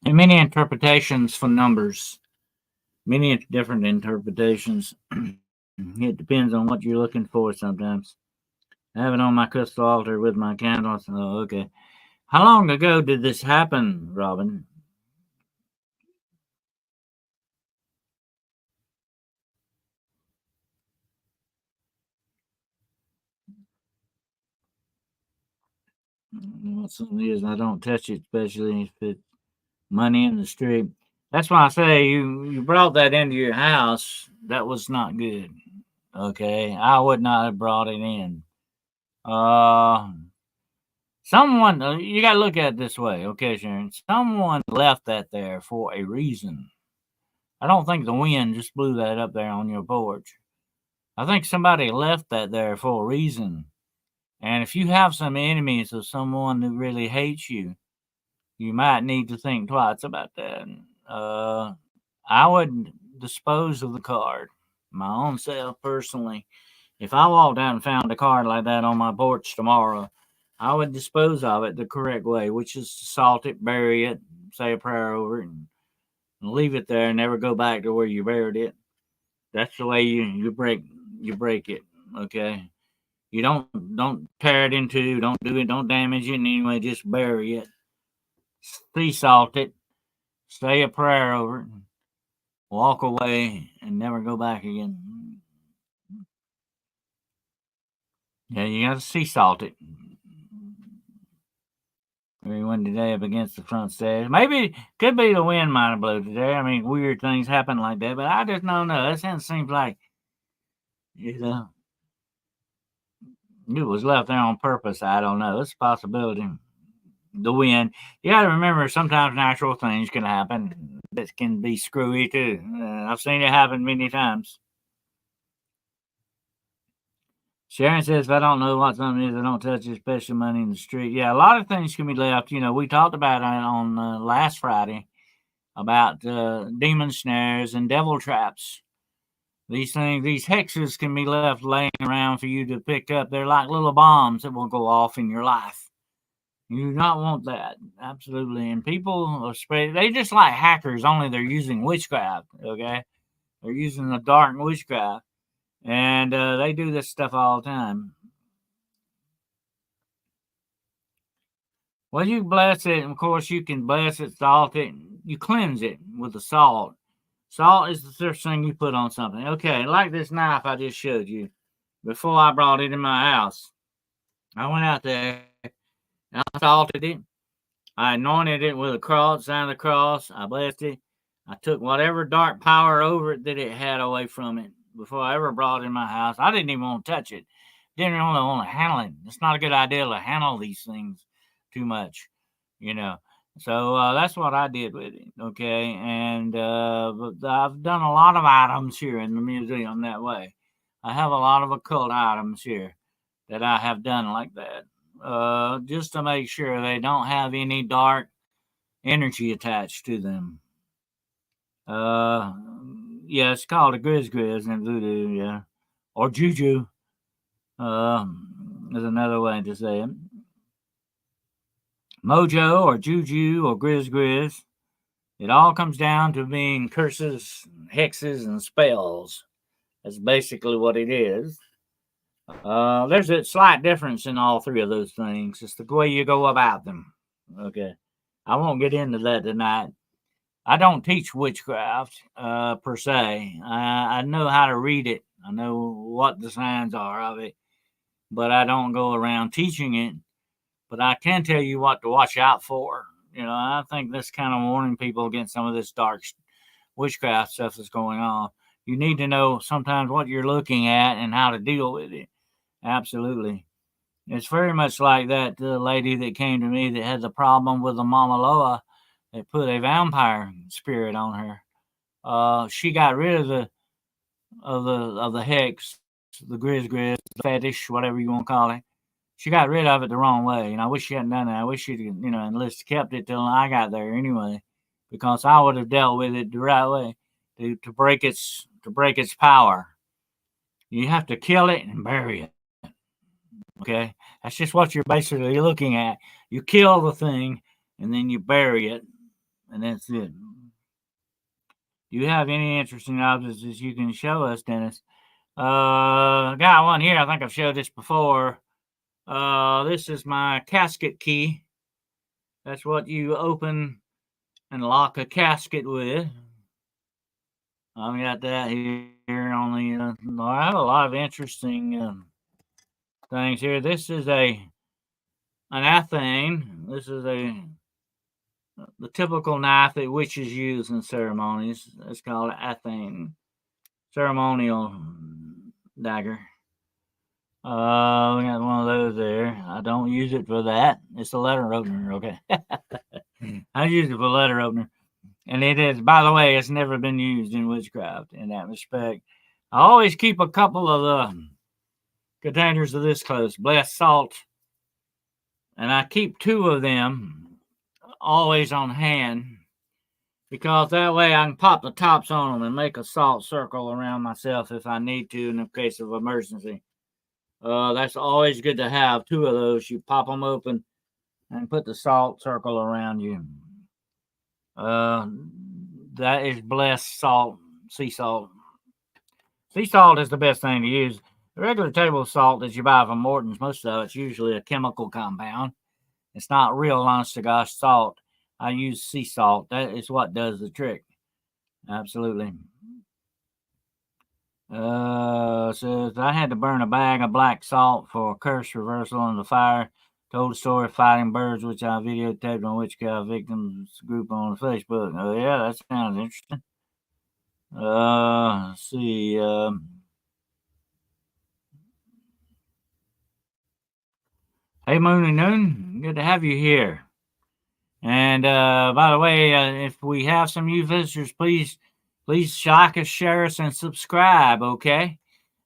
And many interpretations for numbers. Many different interpretations. It depends on what you're looking for sometimes. I have it on my crystal altar with my candles. Oh, okay. How long ago did this happen, Robin? Well, some years I don't touch it, especially if it's money in the street. That's why I say you brought that into your house. That was not good. Okay, I would not have brought it in. Uh, someone you got to look at it this way, okay, Sharon. Someone left that there for a reason. I don't think the wind just blew that up there on your porch. I think somebody left that there for a reason. And if you have some enemies or someone who really hates you, you might need to think twice about that. Uh, I would dispose of the card, my own self personally. If I walked out and found a card like that on my porch tomorrow, I would dispose of it the correct way, which is to salt it, bury it, say a prayer over it, and leave it there and never go back to where you buried it. That's the way you break it. Okay. You don't tear it into, don't do it, don't damage it in any way, just bury it. Sea salt it, say a prayer over it, walk away and never go back again. Yeah, you gotta sea salt it. We went today up against the front stairs. Maybe could be the wind might have blew today. I mean, weird things happen like that, but I just don't know. That seems like you know it was left there on purpose. I don't know. It's a possibility. The wind. You got to remember, sometimes natural things can happen that can be screwy too. I've seen it happen many times. Sharon says, if I don't know what something is, I don't touch it, especially money in the street. Yeah, a lot of things can be left. We talked about it on last Friday about demon snares and devil traps. These things, these hexes can be left laying around for you to pick up. They're like little bombs that will go off in your life. You do not want that. Absolutely. And people are spread, they just like hackers, only they're using witchcraft. Okay. They're using the dark witchcraft. And they do this stuff all the time. Well, you bless it, and of course, you can bless it, salt it, you cleanse it with the salt. Salt is the first thing you put on something. Okay, like this knife I just showed you before I brought it in my house. I went out there, and I salted it. I anointed it with a cross, sign of the cross. I blessed it. I took whatever dark power over it that it had away from it before I ever brought it in my house. I didn't even want to touch it. Didn't really want to handle it. It's not a good idea to handle these things too much, you know. So that's what I did with it. Okay, and but I've done a lot of items here in the museum that way. I have a lot of occult items here that I have done like that, just to make sure they don't have any dark energy attached to them. Uh, yeah, it's called a grizz in voodoo, yeah, or juju. Is another way to say it. Mojo or juju or grizz. It all comes down to being curses, hexes, and spells. That's basically what it is. There's a slight difference in all three of those things. It's the way you go about them. Okay. I won't get into that tonight. I don't teach witchcraft per se. I know how to read it. I know what the signs are of it, but I don't go around teaching it. But I can tell you what to watch out for. I think that's kind of warning people against some of this dark witchcraft stuff that's going on. You need to know sometimes what you're looking at and how to deal with it. Absolutely. It's very much like that lady that came to me that had the problem with the Mama Loa that put a vampire spirit on her. She got rid of the hex, the grizz, the fetish, whatever you want to call it. She got rid of it the wrong way, and I wish she hadn't done that. I wish she'd, at least kept it till I got there anyway, because I would have dealt with it the right way to break its power. You have to kill it and bury it. Okay, that's just what you're basically looking at. You kill the thing, and then you bury it, and that's it. Do you have any interesting objects that you can show us, Dennis? I got one here. I think I've showed this before. This is my casket key. That's what you open and lock a casket with. I've got that here on the. I have a lot of interesting things here. This is an athane. This is the typical knife that witches use in ceremonies. It's called athane, ceremonial dagger. We got one of those there. I don't use it for that. It's a letter opener, okay? I use it for letter opener. And it is, by the way, it's never been used in witchcraft in that respect. I always keep a couple of containers of this close, blessed salt, and I keep two of them always on hand because that way I can pop the tops on them and make a salt circle around myself if I need to in the case of emergency. That's always good to have two of those. You pop them open and put the salt circle around you. That is blessed salt, sea salt. Sea salt is the best thing to use. The regular table salt that you buy from Morton's, most of it's usually a chemical compound. It's not real honest to gosh salt. I use sea salt. That is what does the trick. Absolutely. Says I had to burn a bag of black salt for curse reversal in the fire. Told the story of fighting birds, which I videotaped on Witchcraft Victims group on Facebook. Oh yeah, that sounds interesting. Let's see. Hey, Moon and Noon, good to have you here. And by the way, if we have some new visitors, please like us, share us, and subscribe. Okay.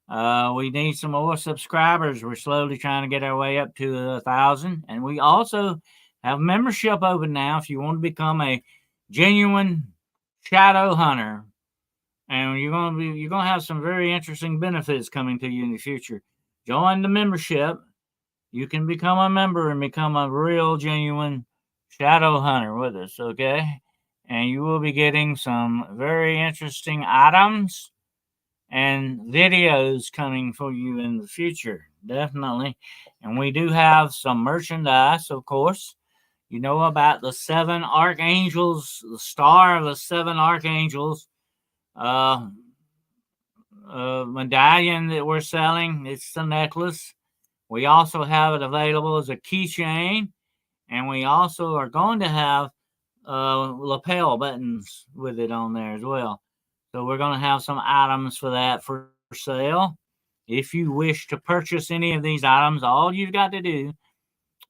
We need some more subscribers. We're slowly trying to get our way up to 1,000, and we also have membership open now. If you want to become a genuine shadow hunter, and you're gonna have some very interesting benefits coming to you in the future. Join the membership. You can become a member and become a real genuine shadow hunter with us, okay? And you will be getting some very interesting items and videos coming for you in the future, definitely. And we do have some merchandise, of course. You know about the seven archangels, the star of the seven archangels uh, medallion that we're selling. It's the necklace. We also have it available as a keychain, and we also are going to have lapel buttons with it on there as well. So we're going to have some items for that for sale. If you wish to purchase any of these items, all you've got to do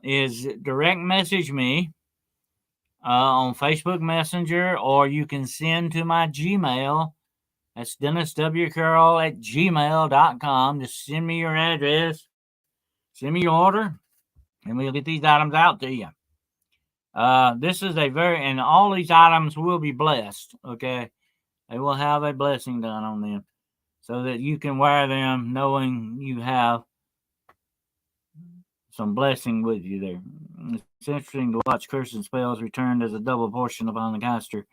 is direct message me on Facebook Messenger, or you can send to my Gmail. That's DennisWCarroll@gmail.com. Just send me your address, send me your order, and we'll get these items out to you. This is and all these items will be blessed, okay? They will have a blessing done on them so that you can wear them knowing you have some blessing with you there. It's interesting to watch curse and spells returned as a double portion upon the caster.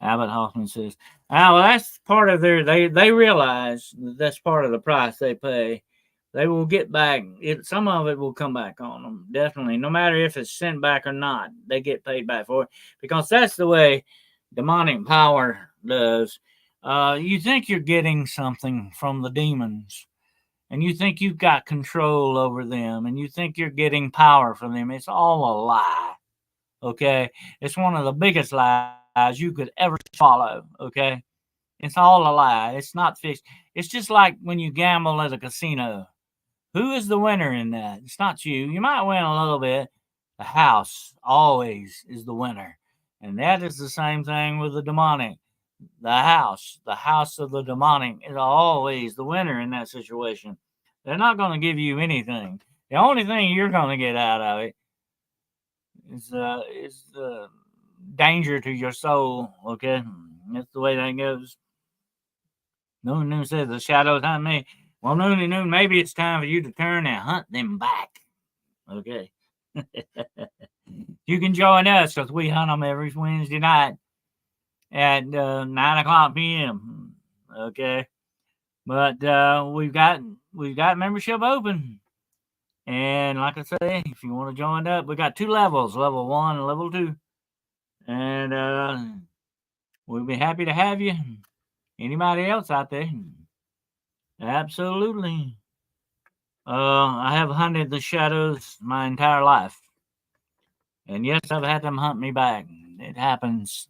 Abbott Hoffman says, well, that's part of they realize that's part of the price they pay. They will get back, some of it will come back on them, definitely. No matter if it's sent back or not, they get paid back for it because that's the way demonic power does. You think you're getting something from the demons, and you think you've got control over them, and you think you're getting power from them. It's all a lie, okay? It's one of the biggest lies you could ever follow, okay? It's all a lie. It's not fixed. It's just like when you gamble at a casino. Who is the winner in that? It's not you. You might win a little bit. The house always is the winner. And that is the same thing with the demonic. The house of the demonic is always the winner in that situation. They're not going to give you anything. The only thing you're going to get out of it is danger to your soul. Okay, that's the way that goes. Noon says the shadows hunt me. Well, Noon, maybe it's time for you to turn and hunt them back. Okay. You can join us because we hunt them every Wednesday night at 9 o'clock p.m. Okay, but we've got membership open, and like I say, if you want to join up, we got 2 levels, level 1 and level 2, and we'll be happy to have you. Anybody else out there? Absolutely. I have hunted the shadows my entire life. And yes, I've had them hunt me back. It happens.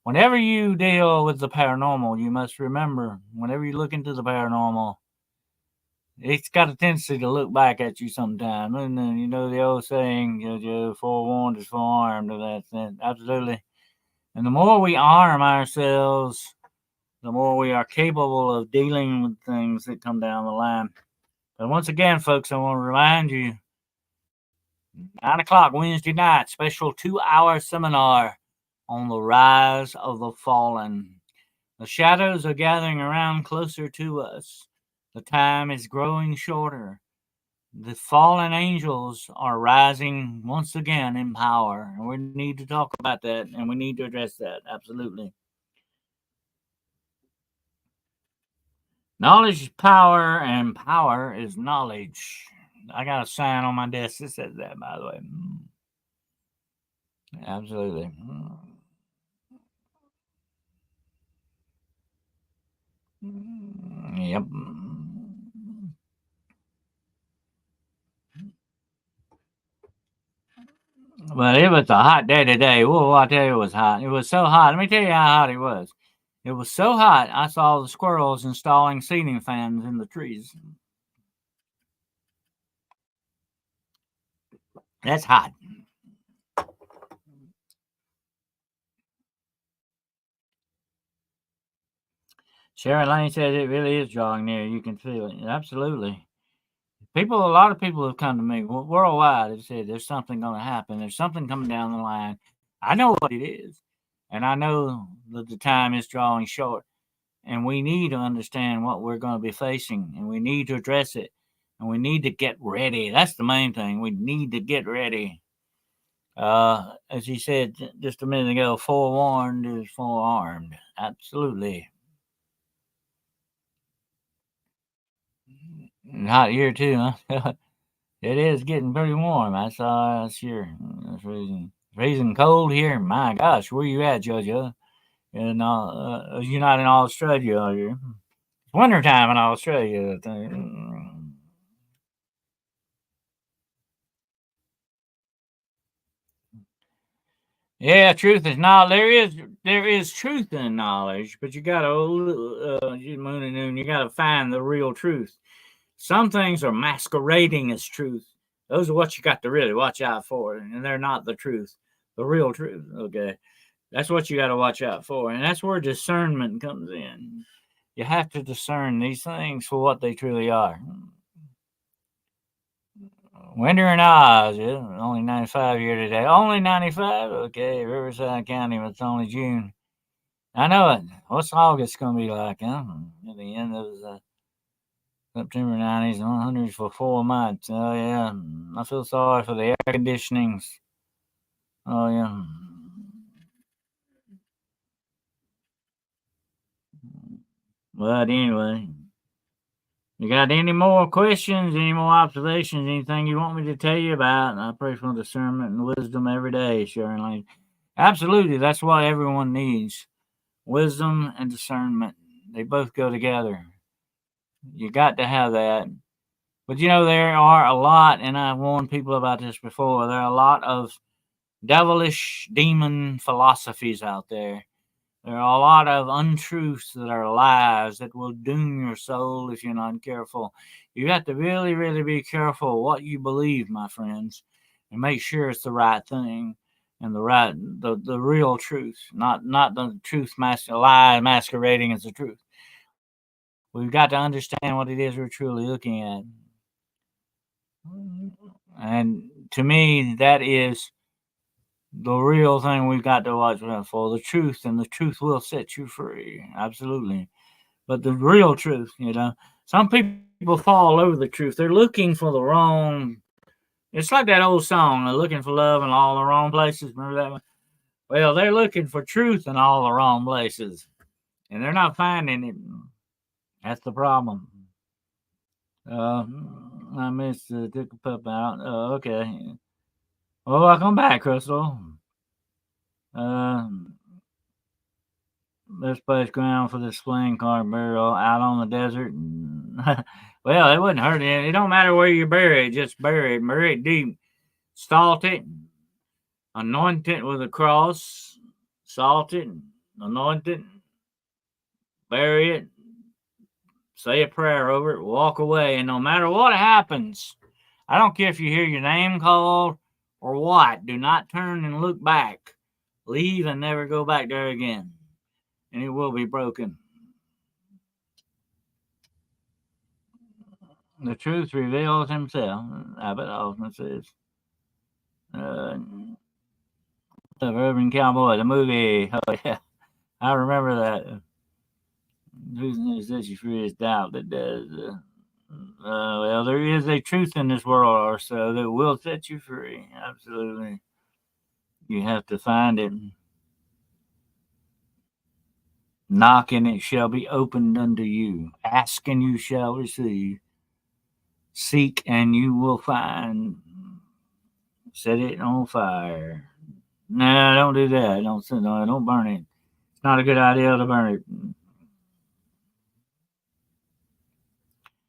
Whenever you deal with the paranormal, you must remember, whenever you look into the paranormal, it's got a tendency to look back at you sometime. And then, you know, the old saying, forewarned is forearmed. That's absolutely. And the more we arm ourselves, the more we are capable of dealing with things that come down the line. But once again, folks, I want to remind you, 9 o'clock Wednesday night, special 2-hour seminar on the rise of the fallen. The shadows are gathering around closer to us. The time is growing shorter. The fallen angels are rising once again in power. And we need to talk about that, and we need to address that. Absolutely. Knowledge is power, and power is knowledge. I got a sign on my desk that says that, by the way. Absolutely. Yep. But it was a hot day today. Whoa, I tell you, it was hot. It was so hot. Let me tell you how hot it was. It was so hot, I saw the squirrels installing ceiling fans in the trees. That's hot. Sharon Lane says it really is drawing near. You can feel it. Absolutely. A lot of people have come to me worldwide and said there's something going to happen. There's something coming down the line. I know what it is. And I know that the time is drawing short. And we need to understand what we're going to be facing. And we need to address it. And we need to get ready. That's the main thing. We need to get ready. As he said just a minute ago, forewarned is forearmed. Absolutely. Hot here too, huh? It is getting pretty warm. I saw last year. It's freezing cold here. My gosh, where you at, Georgia? You're not in Australia, are you? It's wintertime in Australia, I think. Yeah, truth is not. There is truth in knowledge, but you gotta moon and noon. You gotta find the real truth. Some things are masquerading as truth. Those are what you got to really watch out for, and they're not the truth. The real truth. Okay. That's what you got to watch out for. And that's where discernment comes in. You have to discern these things for what they truly are. Winter and Oz, yeah, only 95 here today. Only 95? Okay, Riverside County, it's only June. I know it. What's August going to be like, huh? At the end of September 90s, 100s for 4 months. Oh, yeah. I feel sorry for the air conditionings. Oh, yeah. But anyway, you got any more questions, any more observations, anything you want me to tell you about? I pray for discernment and wisdom every day, Sharon. Absolutely, that's what everyone needs. Wisdom and discernment. They both go together. You got to have that. But there are a lot, and I've warned people about this before, there are a lot of devilish demon philosophies out there. There are a lot of untruths that are lies that will doom your soul if you're not careful. You have to really, really be careful what you believe, my friends, and make sure it's the right thing and the real truth, not the truth lie masquerading as the truth. We've got to understand what it is we're truly looking at. And to me, that is the real thing we've got to watch out for, the truth, and the truth will set you free. Absolutely. But the real truth, some people fall over the truth. They're looking for the wrong. It's like that old song, they're looking for love in all the wrong places. Remember that one? Well, they're looking for truth in all the wrong places, and they're not finding it. That's the problem. I missed the took a pup out. Okay. Well, welcome back, Crystal. Uh, Best place ground for the spleen car burial out on the desert. Well, it wouldn't hurt it. It don't matter where you bury it, just bury it deep. Salt it, anoint it with a cross, salt it, anoint it, bury it, say a prayer over it, walk away, and no matter what happens, I don't care if you hear your name called or what, do not turn and look back. Leave and never go back there again, and it will be broken. The truth reveals himself, Abbott often says. The Urban Cowboy, the movie. Oh, yeah. I remember that. Who's set you free is doubt that does. Well, there is a truth in this world or so that will set you free. Absolutely. You have to find it. Knock and it shall be opened unto you. Ask and you shall receive. Seek and you will find. Set it on fire. No, don't do that. Don't burn it. It's not a good idea to burn it.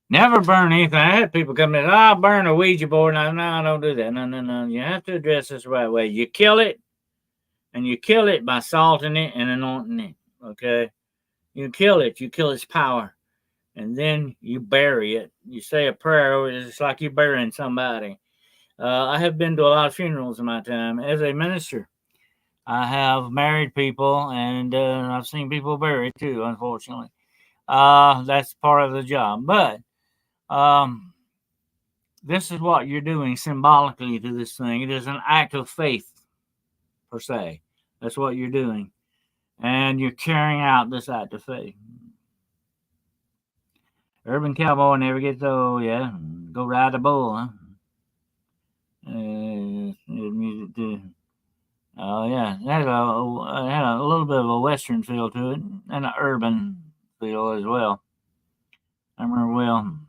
Never burn anything. I had people come in, I'll burn a Ouija board. No, don't do that. No. You have to address this the right way. You kill it, and you kill it by salting it and anointing it. Okay? You kill its power. And then you bury it. You say a prayer, it's like you're burying somebody. I have been to a lot of funerals in my time as a minister. I have married people, and I've seen people buried too, unfortunately. That's part of the job. But this is what you're doing symbolically to this thing. It is an act of faith, per se. That's what you're doing. And you're carrying out this act of faith. Urban Cowboy never gets old, yeah. Go ride a bull, huh? Music too. Oh, yeah. It had a little bit of a Western feel to it and an urban feel as well. I remember well.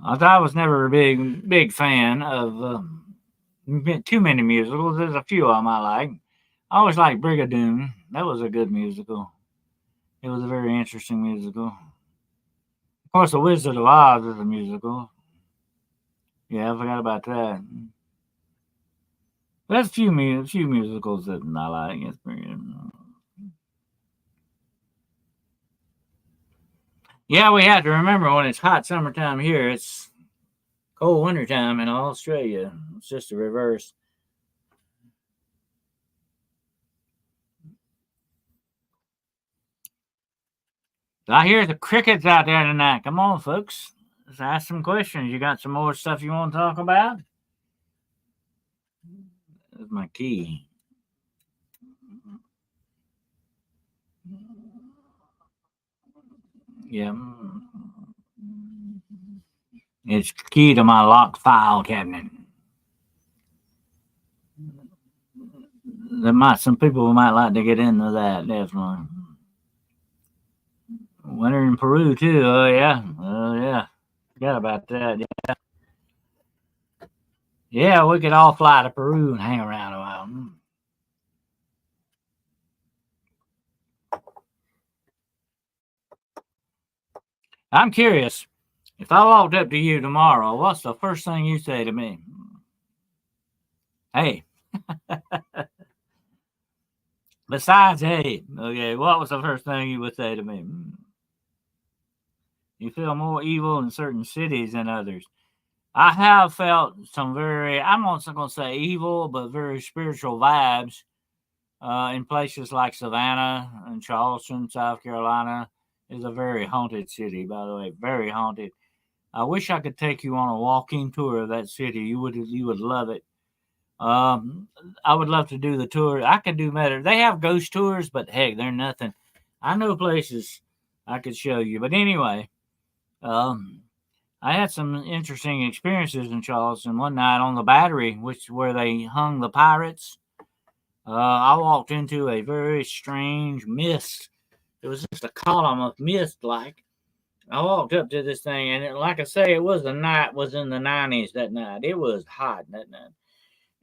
I was never a big fan of too many musicals. There's a few of them I like. I always liked Brigadoon. That was a good musical. It was a very interesting musical. Of course, The Wizard of Oz is a musical. Yeah, I forgot about that. There's a few musicals that I like. It's pretty, yeah, we have to remember when it's hot summertime here, it's cold wintertime in Australia. It's just the reverse. I hear the crickets out there tonight. Come on, folks. Let's ask some questions. You got some more stuff you want to talk about? That's my key. Yeah. It's key to my locked file cabinet. Some people might like to get into that, definitely. Winter in Peru too. Oh yeah. Oh yeah. Forgot about that. Yeah. Yeah, we could all fly to Peru and hang around a while. I'm curious. If I walked up to you tomorrow, what's the first thing you say to me? Hey. Besides, hey. Okay, what was the first thing you would say to me? You feel more evil in certain cities than others. I have felt some I'm not going to say evil, but very spiritual vibes in places like Savannah and Charleston, South Carolina. Is a very haunted city, by the way, very haunted. I wish I could take you on a walking tour of that city. You would love it. I would love to do the tour. I could do better. They have ghost tours, but heck, they're nothing. I know places I could show you, but anyway, um, I had some interesting experiences in Charleston one night on the Battery, where they hung the pirates. I walked into a very strange mist. It was just a column of mist, like. I walked up to this thing, and like I say, it was in the 90s that night. It was hot that night.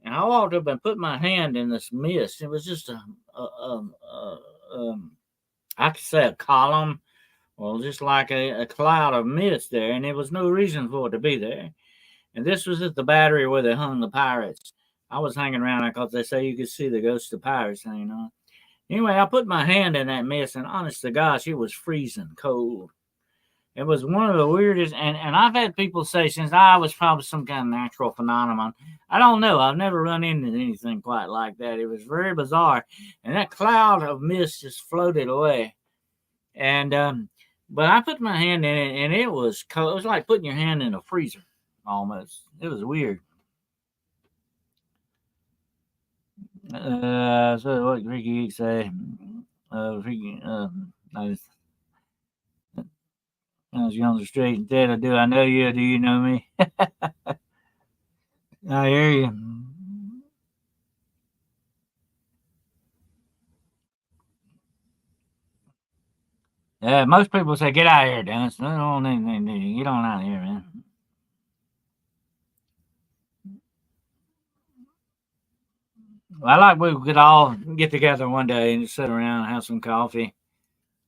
And I walked up and put my hand in this mist. It was just I could say a column, or just like a cloud of mist there, and there was no reason for it to be there. And this was at the Battery where they hung the pirates. I was hanging around because they say you could see the ghosts of pirates hanging on. Anyway, I put my hand in that mist, and honest to gosh, it was freezing cold. It was one of the weirdest, and I've had people say since I was probably some kind of natural phenomenon. I don't know. I've never run into anything quite like that. It was very bizarre, and that cloud of mist just floated away. And but I put my hand in it, and it was cold. It was like putting your hand in a freezer, almost. It was weird. So what Ricky say? Ricky, I was on the street and said, "Do I know you? Do you know me?" I hear you. Most people say, "Get out of here, Dennis." I don't need anything to you. Get on out of here, man. I like we could all get together one day and just sit around and have some coffee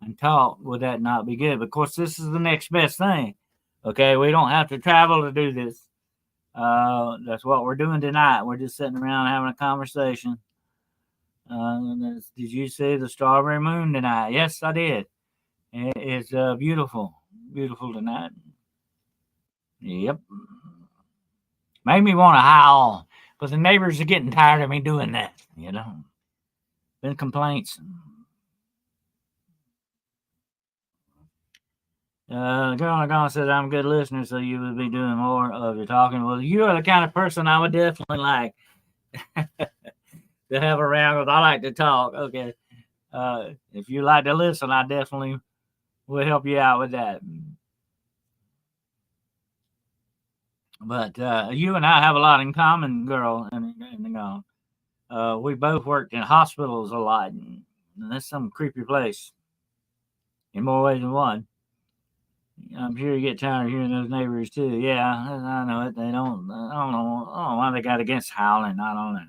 and talk. Would that not be good? Of course, this is the next best thing. Okay, we don't have to travel to do this. That's what we're doing tonight. We're just sitting around having a conversation. Did you see the strawberry moon tonight? Yes, I did. It's beautiful, beautiful tonight. Yep. Made me want to howl, but the neighbors are getting tired of me doing that. Been complaints. The girl on the gong says I'm a good listener, so you would be doing more of your talking. Well, you are the kind of person I would definitely like to have around because I like to talk. Okay. If you like to listen, I definitely will help you out with that. But you and I have a lot in common, girl, in the gong. We both worked in hospitals a lot, and that's some creepy place in more ways than one. I'm sure you get tired of hearing those neighbors too. Yeah, I know it. They don't. I don't know. I don't know why they got against howling. I don't know.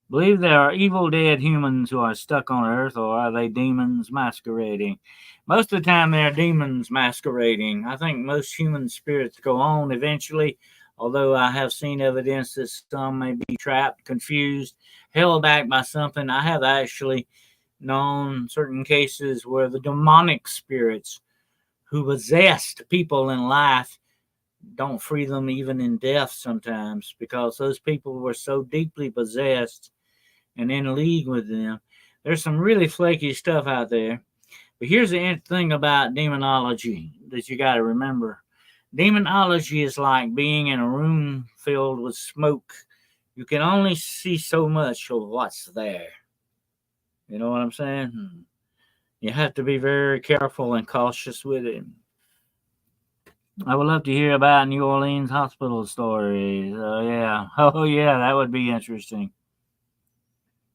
Believe there are evil dead humans who are stuck on Earth, or are they demons masquerading? Most of the time, they're demons masquerading. I think most human spirits go on eventually, although I have seen evidence that some may be trapped, confused, held back by something. I have actually known certain cases where the demonic spirits who possessed people in life don't free them even in death sometimes because those people were so deeply possessed and in league with them. There's some really flaky stuff out there. But here's the thing about demonology that you got to remember. Demonology is like being in a room filled with smoke. You can only see so much of what's there. You know what I'm saying? You have to be very careful and cautious with it. I would love to hear about New Orleans hospital stories. Oh, yeah. Oh, yeah, that would be interesting.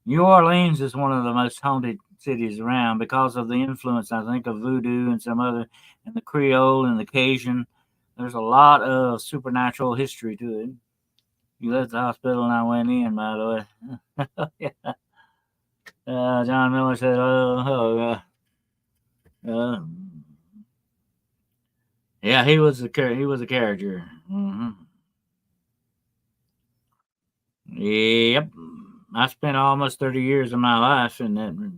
New Orleans is one of the most haunted cities around because of the influence, I think, of voodoo and some other, and the Creole and the Cajun. There's a lot of supernatural history to it. You left the hospital and I went in, by the way. Yeah. John Miller said, uh, yeah, he was a character. Yep. I spent almost 30 years of my life in that.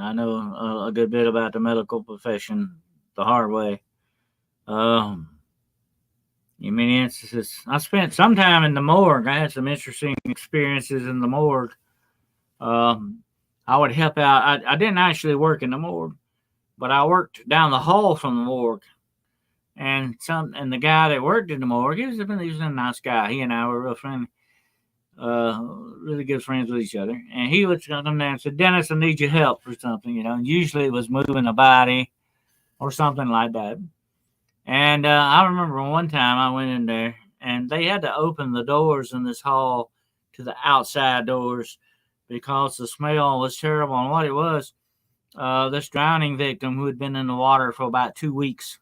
I know a good bit about the medical profession the hard way. Um, in many instances, I spent some time in the morgue. I had some interesting experiences in the morgue. Um, I would help out. I didn't actually work in the morgue, but I worked down the hall from the morgue. And the guy that worked in the morgue, he was a nice guy. He and I were real friendly, really good friends with each other. And he would come down and say, "Dennis, I need your help for something," And usually it was moving a body or something like that. And I remember one time I went in there and they had to open the doors in this hall to the outside doors because the smell was terrible. And what it was, this drowning victim who had been in the water for about 2 weeks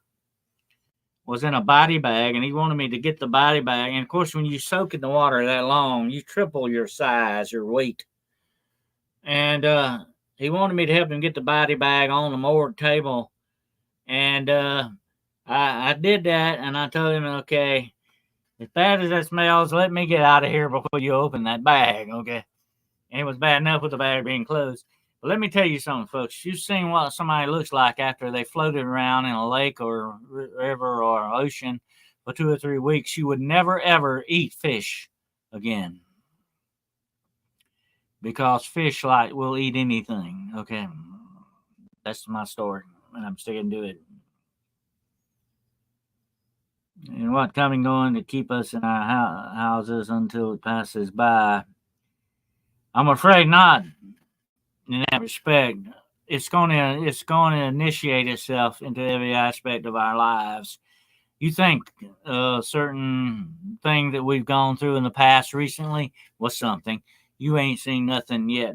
was in a body bag, and he wanted me to get the body bag. And of course, when you soak in the water that long, you triple your size, your weight. And he wanted me to help him get the body bag on the morgue table. And I did that, and I told him, okay, as bad as that smells, let me get out of here before you open that bag, okay? And it was bad enough with the bag being closed. But let me tell you something, folks. You've seen what somebody looks like after they floated around in a lake or river or ocean for 2 or 3 weeks. You would never, ever eat fish again because fish like will eat anything, okay? That's my story, and I'm sticking to it. And what coming going to keep us in our houses until it passes by? I'm afraid not. In that respect, it's going to initiate itself into every aspect of our lives. You think a certain thing that we've gone through in the past recently was something. You ain't seen nothing yet.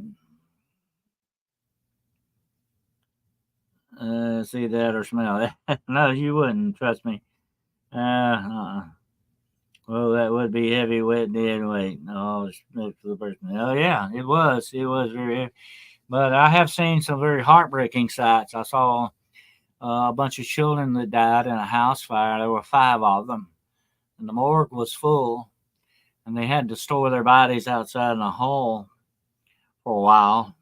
See that or smell that? No, you wouldn't. Trust me. Uh, Well, that would be heavy, wet, dead weight. Oh, it's for the person. Oh, yeah, it was. It was very heavy. But I have seen some very heartbreaking sights. I saw a bunch of children that died in a house fire. There were 5 of them, and the morgue was full, and they had to store their bodies outside in a hall for a while.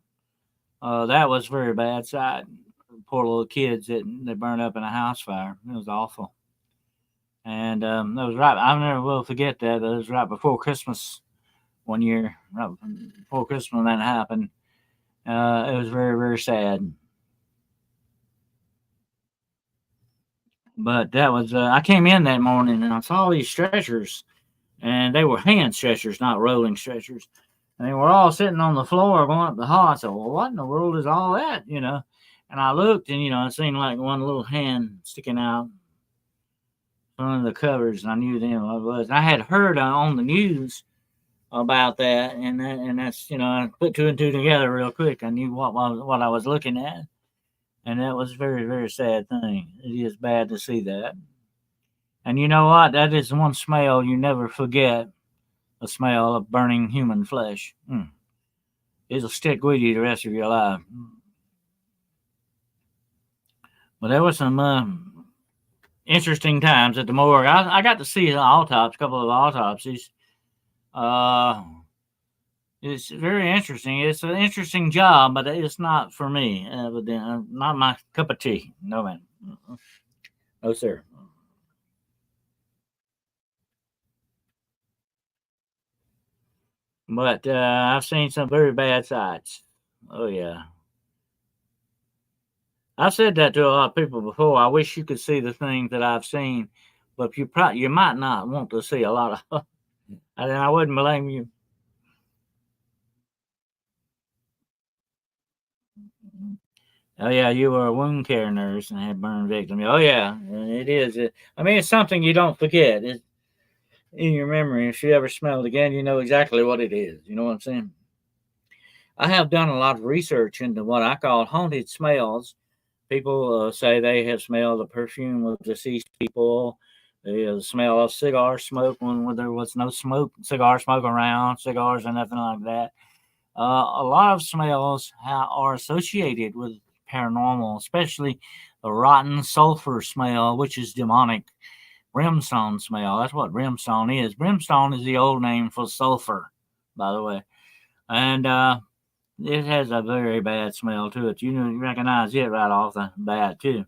That was a very bad sight. Poor little kids that they burned up in a house fire. It was awful. And that was right. I never will forget that. It was right before Christmas one year, right before Christmas when that happened. It was very, very sad. But that was, I came in that morning and I saw these stretchers, and they were hand stretchers, not rolling stretchers. And they were all sitting on the floor going up the hall. I said, well, what in the world is all that? And I looked and, I seen like one little hand sticking out from the covers, and I knew then what it was. I had heard on the news about that, and that's, I put two and two together real quick. I knew what I was looking at, and that was a very, very sad thing. It is bad to see that. And you know what? That is one smell you never forget, the smell of burning human flesh. It'll stick with you the rest of your life. But there was some interesting times at the morgue. I got to see a couple of autopsies. Uh, it's very interesting. It's an interesting job, but it's not for me. Not my cup of tea. No, man. No, sir. But I've seen some very bad sights. Oh, yeah. I've said that to a lot of people before. I wish you could see the things that I've seen, but you might not want to see a lot of. And I wouldn't blame you. Oh yeah, you were a wound care nurse and had burn victim. Oh yeah, it is. I mean, it's something you don't forget. It's in your memory. If you ever smell it again, you know exactly what it is. You know what I'm saying? I have done a lot of research into what I call haunted smells. People say they have smelled the perfume of deceased people, the smell of cigar smoke when there was no cigar smoke around, cigars and nothing like that. A lot of smells are associated with paranormal, especially the rotten sulfur smell, which is demonic. Brimstone smell. That's what brimstone is. Brimstone is the old name for sulfur, by the way. And it has a very bad smell to it. You know, you recognize it right off the bat, too.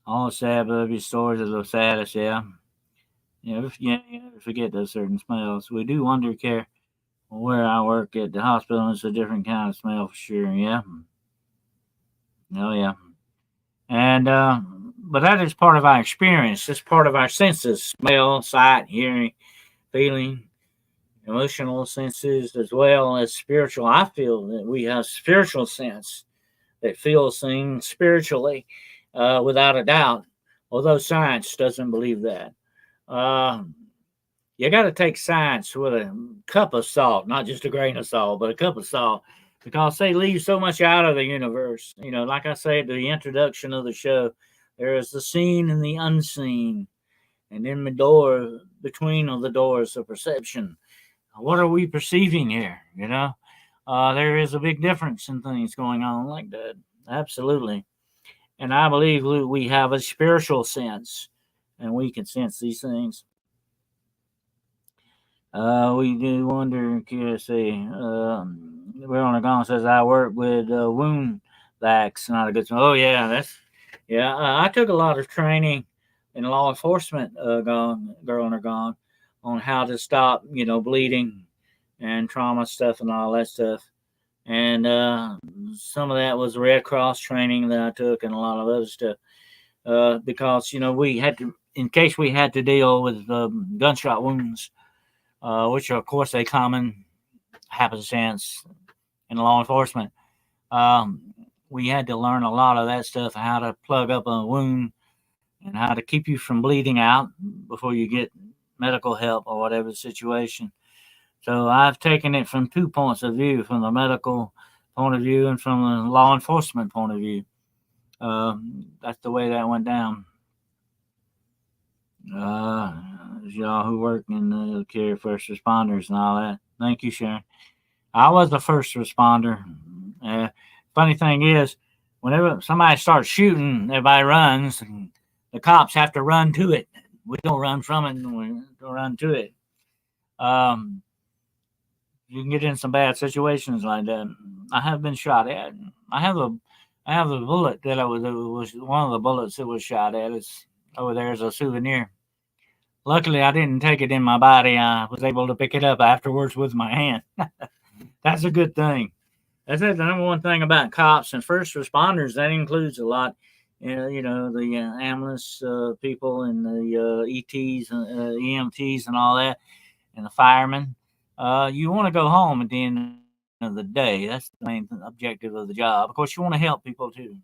All the sad movie stories are the saddest, yeah. You never forget those certain smells. We do wonder care where I work at the hospital. It's a different kind of smell for sure, yeah. Oh, yeah. And, but that is part of our experience. It's part of our senses smell, sight, hearing, feeling, emotional senses, as well as spiritual. I feel that we have spiritual sense that feels things spiritually, without a doubt, although science doesn't believe that. Uh, you got to take science with a cup of salt, not just a grain of salt, but a cup of salt, because they leave so much out of the universe. You know, like I said, the introduction of the show, there is the seen and the unseen, and in the door, between of the doors of perception. What are we perceiving here? You know, there is a big difference in things going on like that. Absolutely. And I believe we have a spiritual sense, and we can sense these things. We do wonder, let's see, we're on the gong says, I work with wound vacs, not a good one. Oh, yeah, yeah. I took a lot of training in law enforcement, girl on the gong, on how to stop, bleeding and trauma stuff and all that stuff. And some of that was Red Cross training that I took and a lot of other stuff. Because, we had to, in case we had to deal with gunshot wounds, which are, of course, a common happenstance in law enforcement. Um, we had to learn a lot of that stuff, how to plug up a wound and how to keep you from bleeding out before you get medical help or whatever the situation. So I've taken it from two points of view, from the medical point of view and from the law enforcement point of view. That's the way that went down. Uh, y'all who work in the care, first responders and all that. Thank you, Sharon. I was the first responder. Funny thing is, whenever somebody starts shooting, everybody runs. And the cops have to run to it. We don't run from it. We don't run to it. Um, you can get in some bad situations like that. I have been shot at. I have a, I have the bullet that it was one of the bullets that was shot at. It's over there as a souvenir. Luckily, I didn't take it in my body. I was able to pick it up afterwards with my hand. That's a good thing. That's the number one thing about cops and first responders. That includes a lot. The ambulance people and the ETs, EMTs, and all that, and the firemen. You want to go home at the end of the day. That's the main objective of the job. Of course, you want to help people too.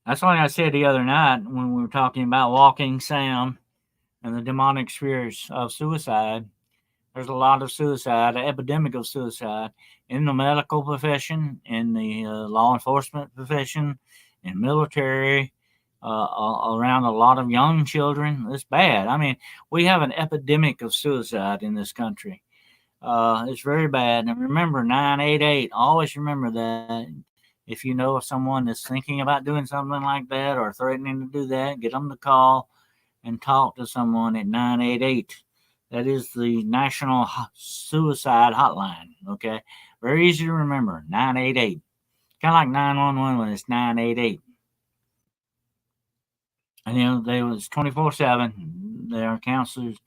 That's like I said the other night when we were talking about walking Sam and the demonic spirits of suicide. There's a lot of suicide, an epidemic of suicide in the medical profession, in the law enforcement profession, in military, around a lot of young children. It's bad. I mean, we have an epidemic of suicide in this country. It's very bad. And remember, 988, always remember that. If you know of someone that's thinking about doing something like that or threatening to do that, get them to call and talk to someone at 988. That is the National Suicide Hotline. Okay, very easy to remember. 988. Kind of like 911 when it's 988. And they was 24/7. There are counselors,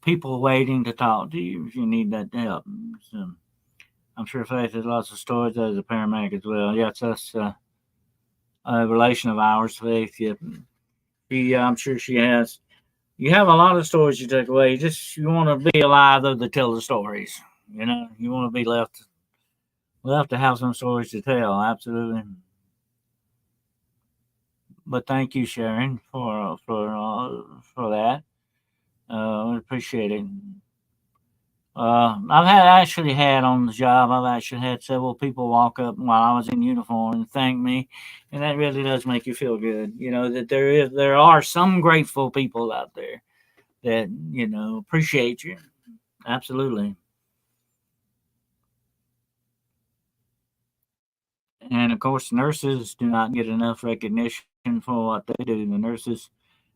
people waiting to talk to you if you need that help. So, I'm sure Faith has lots of stories as a paramedic as well. Yes, that's a relation of ours, Faith. Yeah, I'm sure she has. You have a lot of stories you take away. You want to be alive though to tell the stories. You want to be left to have some stories to tell. Absolutely. But thank you, Sharon, for that. We appreciate it. Actually had on the job. I've actually had several people walk up while I was in uniform and thank me, and that really does make you feel good. You know that there are some grateful people out there that appreciate you. Absolutely. And of course, nurses do not get enough recognition for what they do. The nurses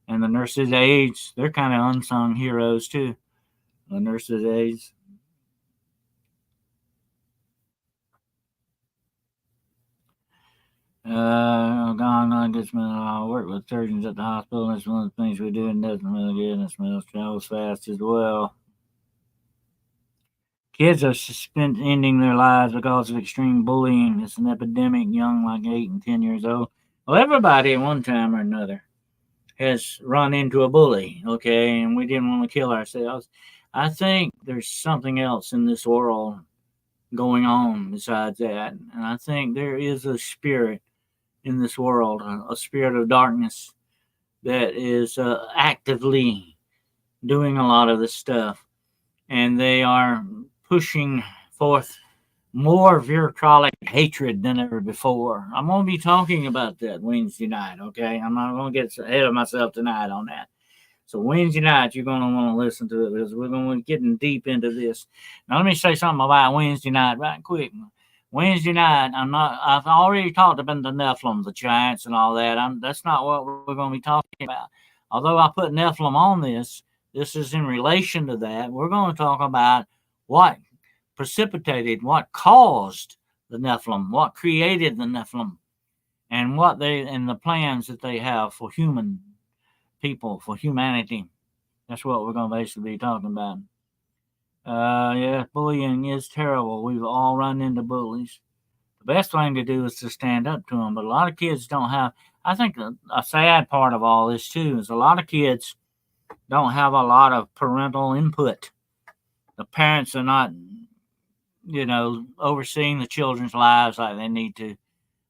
and the nurses' aides, they're kind of unsung heroes too. The nurses' aides. Gone on gets me. I work with surgeons at the hospital. And it's one of the things we do, and doesn't really good. And it smells travels fast as well. Kids are ending their lives because of extreme bullying. It's an epidemic, young like 8 and 10 years old. Well, everybody at one time or another has run into a bully, okay, and we didn't want to kill ourselves. I think there's something else in this world going on besides that. And I think there is a spirit in this world, a spirit of darkness that is actively doing a lot of this stuff. And they are pushing forth more vitriolic hatred than ever before. I'm going to be talking about that Wednesday night, okay? I'm not going to get ahead of myself tonight on that. So Wednesday night, you're going to want to listen to it because we're going to be getting deep into this. Now, let me say something about Wednesday night right quick. Wednesday night, I've already talked about the Nephilim, the giants, and all that. That's not what we're going to be talking about. Although I put Nephilim on this is in relation to that. We're going to talk about what precipitated, what caused the Nephilim, what created the Nephilim, and and the plans that they have for human people, for humanity. That's what we're going to basically be talking about. Yeah, bullying is terrible. We've all run into bullies. The best thing to do is to stand up to them, but a lot of kids don't have. I think a sad part of all this too is a lot of kids don't have a lot of parental input. The parents are not, overseeing the children's lives like they need to.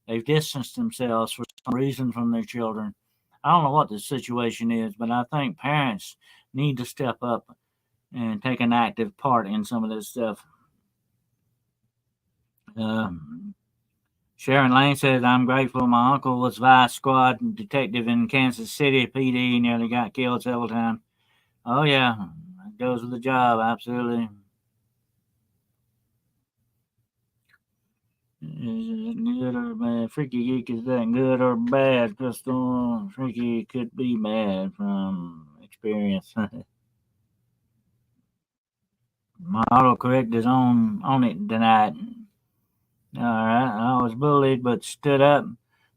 They've distanced themselves for some reason from their children. I don't know what the situation is, but I think parents need to step up and take an active part in some of this stuff. Um, Sharon Lane says, I'm grateful my uncle was vice squad detective in Kansas City PD, nearly got killed several times. Oh, yeah, that goes with the job, absolutely. Is it good or bad? Freaky Geek, is that good or bad, Crystal? Freaky could be bad from experience. My autocorrect is on it tonight. All right, I was bullied, but stood up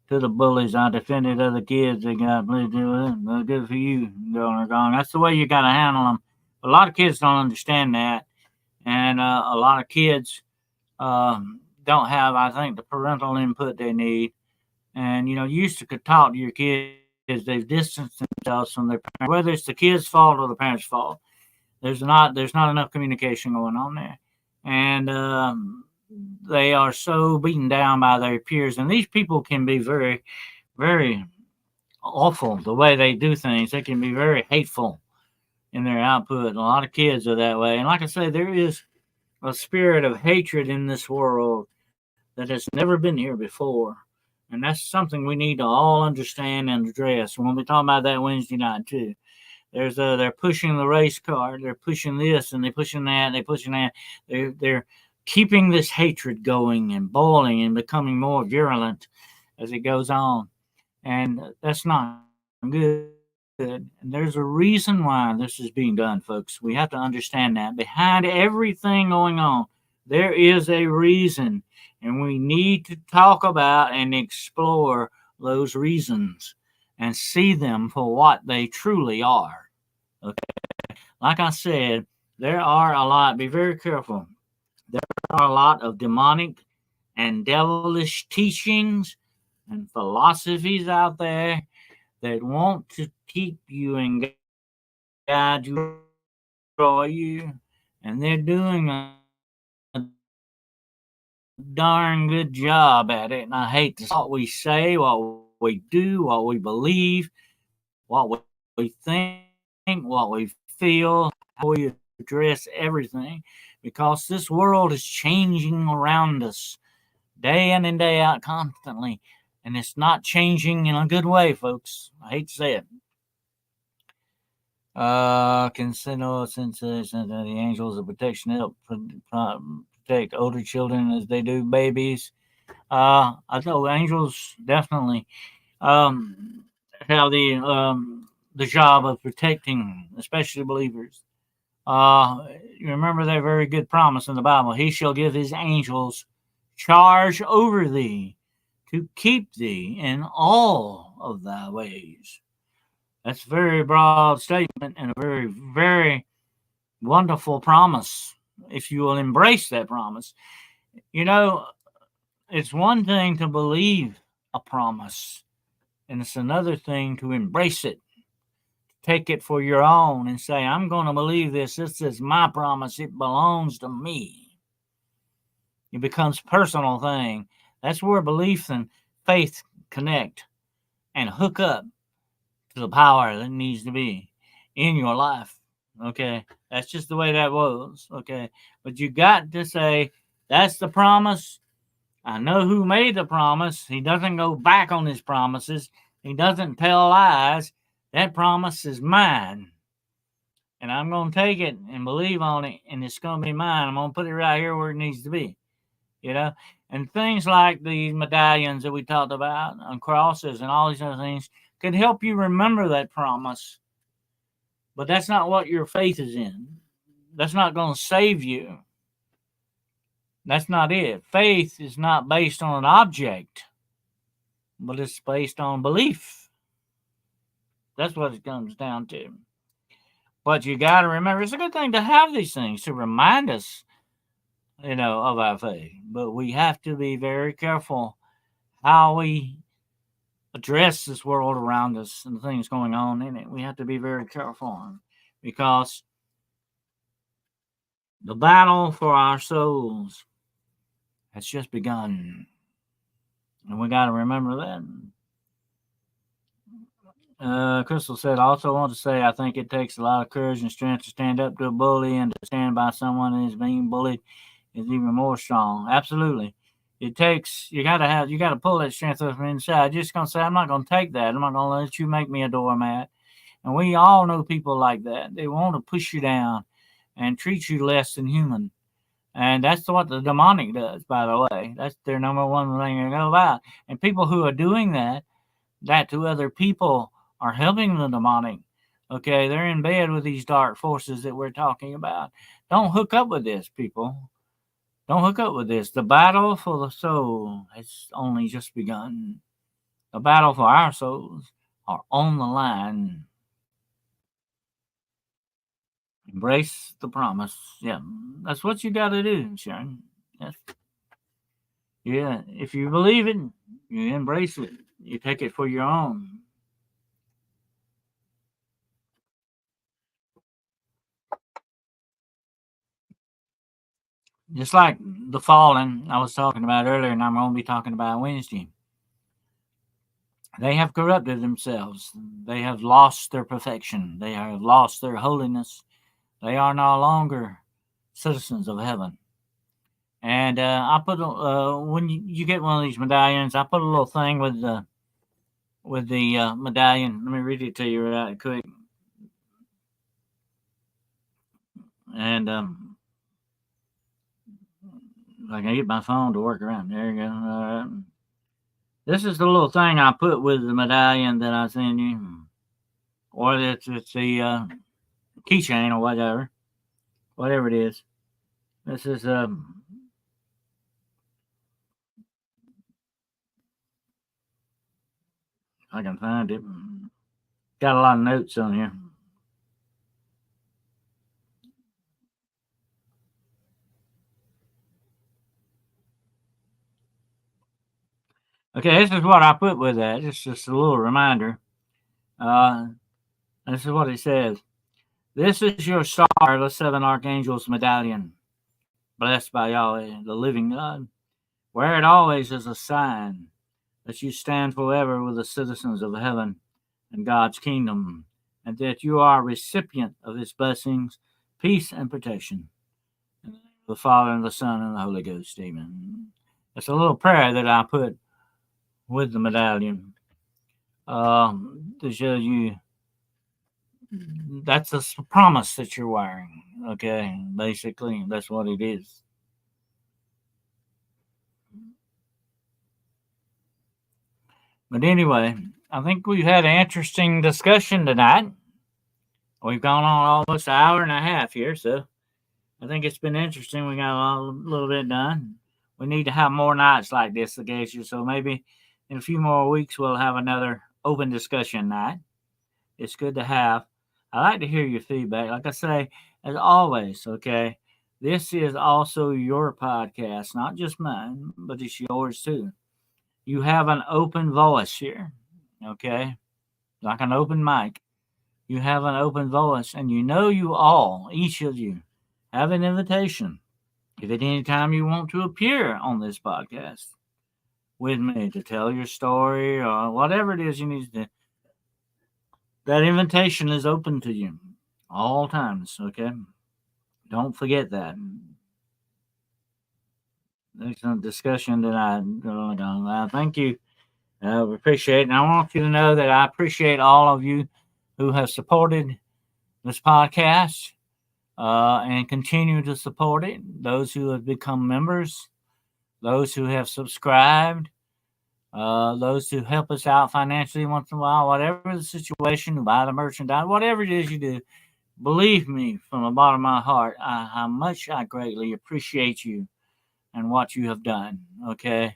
to the bullies. I defended other kids that got bullied. Well, good for you, going or gone. That's the way you got to handle them. A lot of kids don't understand that, and a lot of kids don't have, I think, the parental input they need. And you used to could talk to your kids. They've distanced themselves from their parents, whether it's the kid's fault or the parents' fault. There's not enough communication going on there, and they are so beaten down by their peers. And these people can be very, very awful the way they do things. They can be very hateful in their output. And a lot of kids are that way. And like I say, there is a spirit of hatred in this world that has never been here before. And that's something we need to all understand and address. We're going to be talking about that Wednesday night too. They're pushing the race car, they're pushing this and they're pushing that, and they're pushing that. They're keeping this hatred going and boiling and becoming more virulent as it goes on. And that's not good. And there's a reason why this is being done, folks. We have to understand that. Behind everything going on, there is a reason. And we need to talk about and explore those reasons and see them for what they truly are. Okay. Like I said, there are a lot. Be very careful. There are a lot of demonic and devilish teachings and philosophies out there that want to keep you and guide you, destroy you, and they're doing a darn good job at it. And I hate to say what we say, what we do, what we believe, what we think, what we feel, how we address everything, because this world is changing around us day in and day out constantly, and it's not changing in a good way, folks. I hate to say it. Consider since the angels of protection help protect older children as they do babies. I know angels definitely um, have the job of protecting, especially believers. You remember that very good promise in the Bible: He shall give His angels charge over thee to keep thee in all of thy ways. That's a very broad statement and a very, very wonderful promise if you will embrace that promise. You know, it's one thing to believe a promise, and it's another thing to embrace it, take it for your own, and say, I'm going to believe this. This is my promise. It belongs to me. It becomes a personal thing. That's where belief and faith connect and hook up to the power that needs to be in your life. Okay. That's just the way that was. Okay. But you got to say, that's the promise. I know who made the promise. He doesn't go back on his promises. He doesn't tell lies. That promise is mine. And I'm going to take it and believe on it, and it's going to be mine. I'm going to put it right here where it needs to be, you know? And things like these medallions that we talked about, and crosses, and all these other things could help you remember that promise. But that's not what your faith is in. That's not going to save you. That's not it. Faith is not based on an object, but it's based on belief. That's what it comes down to. But you got to remember, it's a good thing to have these things to remind us, of our faith. But we have to be very careful how we address this world around us and the things going on in it. We have to be very careful because the battle for our souls has just begun. And we got to remember that. Crystal said, I also want to say I think it takes a lot of courage and strength to stand up to a bully, and to stand by someone who is being bullied is even more strong. Absolutely. You got to pull that strength up from inside. You're just going to say, I'm not going to take that. I'm not going to let you make me a doormat. And we all know people like that. They want to push you down and treat you less than human. And that's what the demonic does, by the way. That's their number one thing they know about. And people who are doing that to other people are helping the demonic. Okay, they're in bed with these dark forces that we're talking about. Don't hook up with this, people. Don't hook up with this. The battle for the soul has only just begun. The battle for our souls are on the line. Embrace the promise. Yeah, that's what you got to do, Sharon. Yes. Yeah, if you believe it, you embrace it. You take it for your own. Just like the fallen I was talking about earlier, and I'm going to be talking about Wednesday. They have corrupted themselves. They have lost their perfection. They have lost their holiness. They are no longer citizens of heaven. And I put when you get one of these medallions, I put a little thing with the medallion. Let me read it to you right quick. And I can get my phone to work around. There you go. This is the little thing I put with the medallion that I send you, or it's the keychain or whatever it is. This is I can find it. Got a lot of notes on here. Okay, this is what I put with that. It's just a little reminder. Uh, this is what it says. This is your star, the seven archangels medallion, blessed by Yahweh, the living God. Wear it always as a sign that you stand forever with the citizens of heaven and God's kingdom, and that you are a recipient of his blessings, peace, and protection. In the name of the Father, and the Son, and the Holy Ghost. Amen. It's a little prayer that I put with the medallion to show you that's a promise that you're wearing. Okay, basically, that's what it is. But anyway, I think we've had an interesting discussion tonight. We've gone on almost an hour and a half here, so I think it's been interesting. We got a little bit done. We need to have more nights like this, Acacia. So maybe in a few more weeks we'll have another open discussion night. It's good to have. I like to hear your feedback. Like I say, as always, okay, this is also your podcast, not just mine, but it's yours too. You have an open voice here, okay, like an open mic. You have an open voice, and you know you all, each of you, have an invitation. If at any time you want to appear on this podcast with me to tell your story or whatever it is you need to, that invitation is open to you all times, okay? Don't forget that. Excellent discussion tonight. Thank you. We appreciate it. And I want you to know that I appreciate all of you who have supported this podcast and continue to support it. Those who have become members, those who have subscribed, those who help us out financially once in a while, whatever the situation, who buy the merchandise, whatever it is you do, believe me from the bottom of my heart, how much I greatly appreciate you and what you have done. Okay.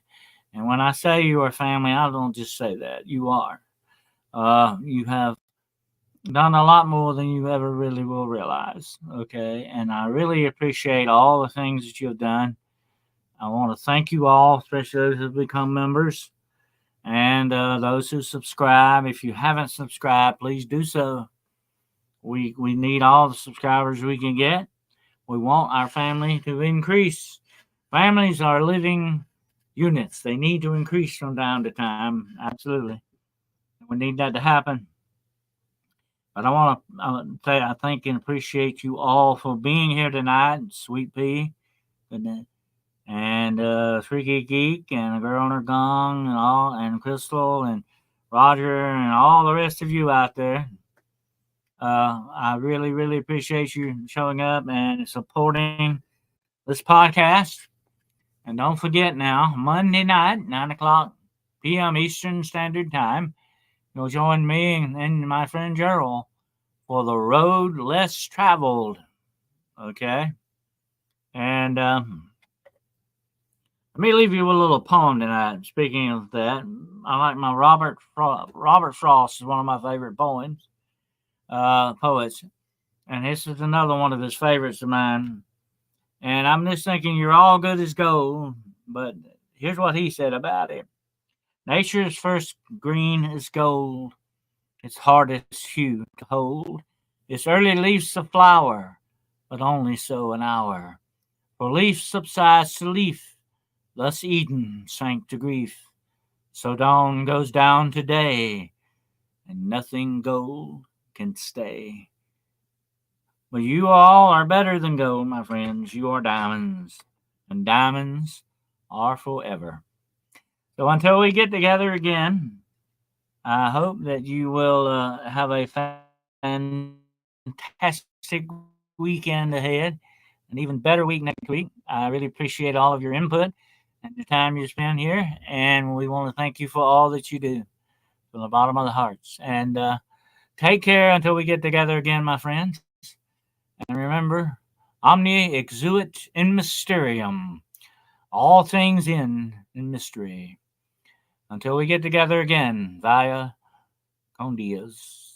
And when I say you are family, I don't just say that. You are. You have done a lot more than you ever really will realize. Okay. And I really appreciate all the things that you have done. I want to thank you all, especially those who have become members and those who subscribe. If you haven't subscribed, please do so. We need all the subscribers we can get. We want our family to increase. Families are living units. They need to increase from time to time. Absolutely. We need that to happen. But I want to say I thank and appreciate you all for being here tonight. Sweet Pea and Freaky Geek and the Girl on Her Gong and all, and Crystal and Roger and all the rest of you out there. I really, really appreciate you showing up and supporting this podcast. And don't forget now, Monday night, 9 o'clock p.m. Eastern Standard Time, you'll join me and my friend Gerald for the road less traveled. Okay? And let me leave you with a little poem tonight. Speaking of that, I like my Robert Frost is one of my favorite poets. And this is another one of his favorites of mine. And I'm just thinking, you're all good as gold, but here's what he said about it. Nature's first green is gold, its hardest hue to hold. Its early leaves a flower, but only so an hour. For leaf subsides to leaf, thus Eden sank to grief. So dawn goes down to day, and nothing gold can stay. But you all are better than gold, my friends. You are diamonds, and diamonds are forever. So until we get together again, I hope that you will have a fantastic weekend ahead, an even better week next week. I really appreciate all of your input and the time you spend here, and we want to thank you for all that you do from the bottom of the hearts. And take care until we get together again, my friends. And remember, omnia exuit in mysterium. All things in mystery. Until we get together again, via con Dios.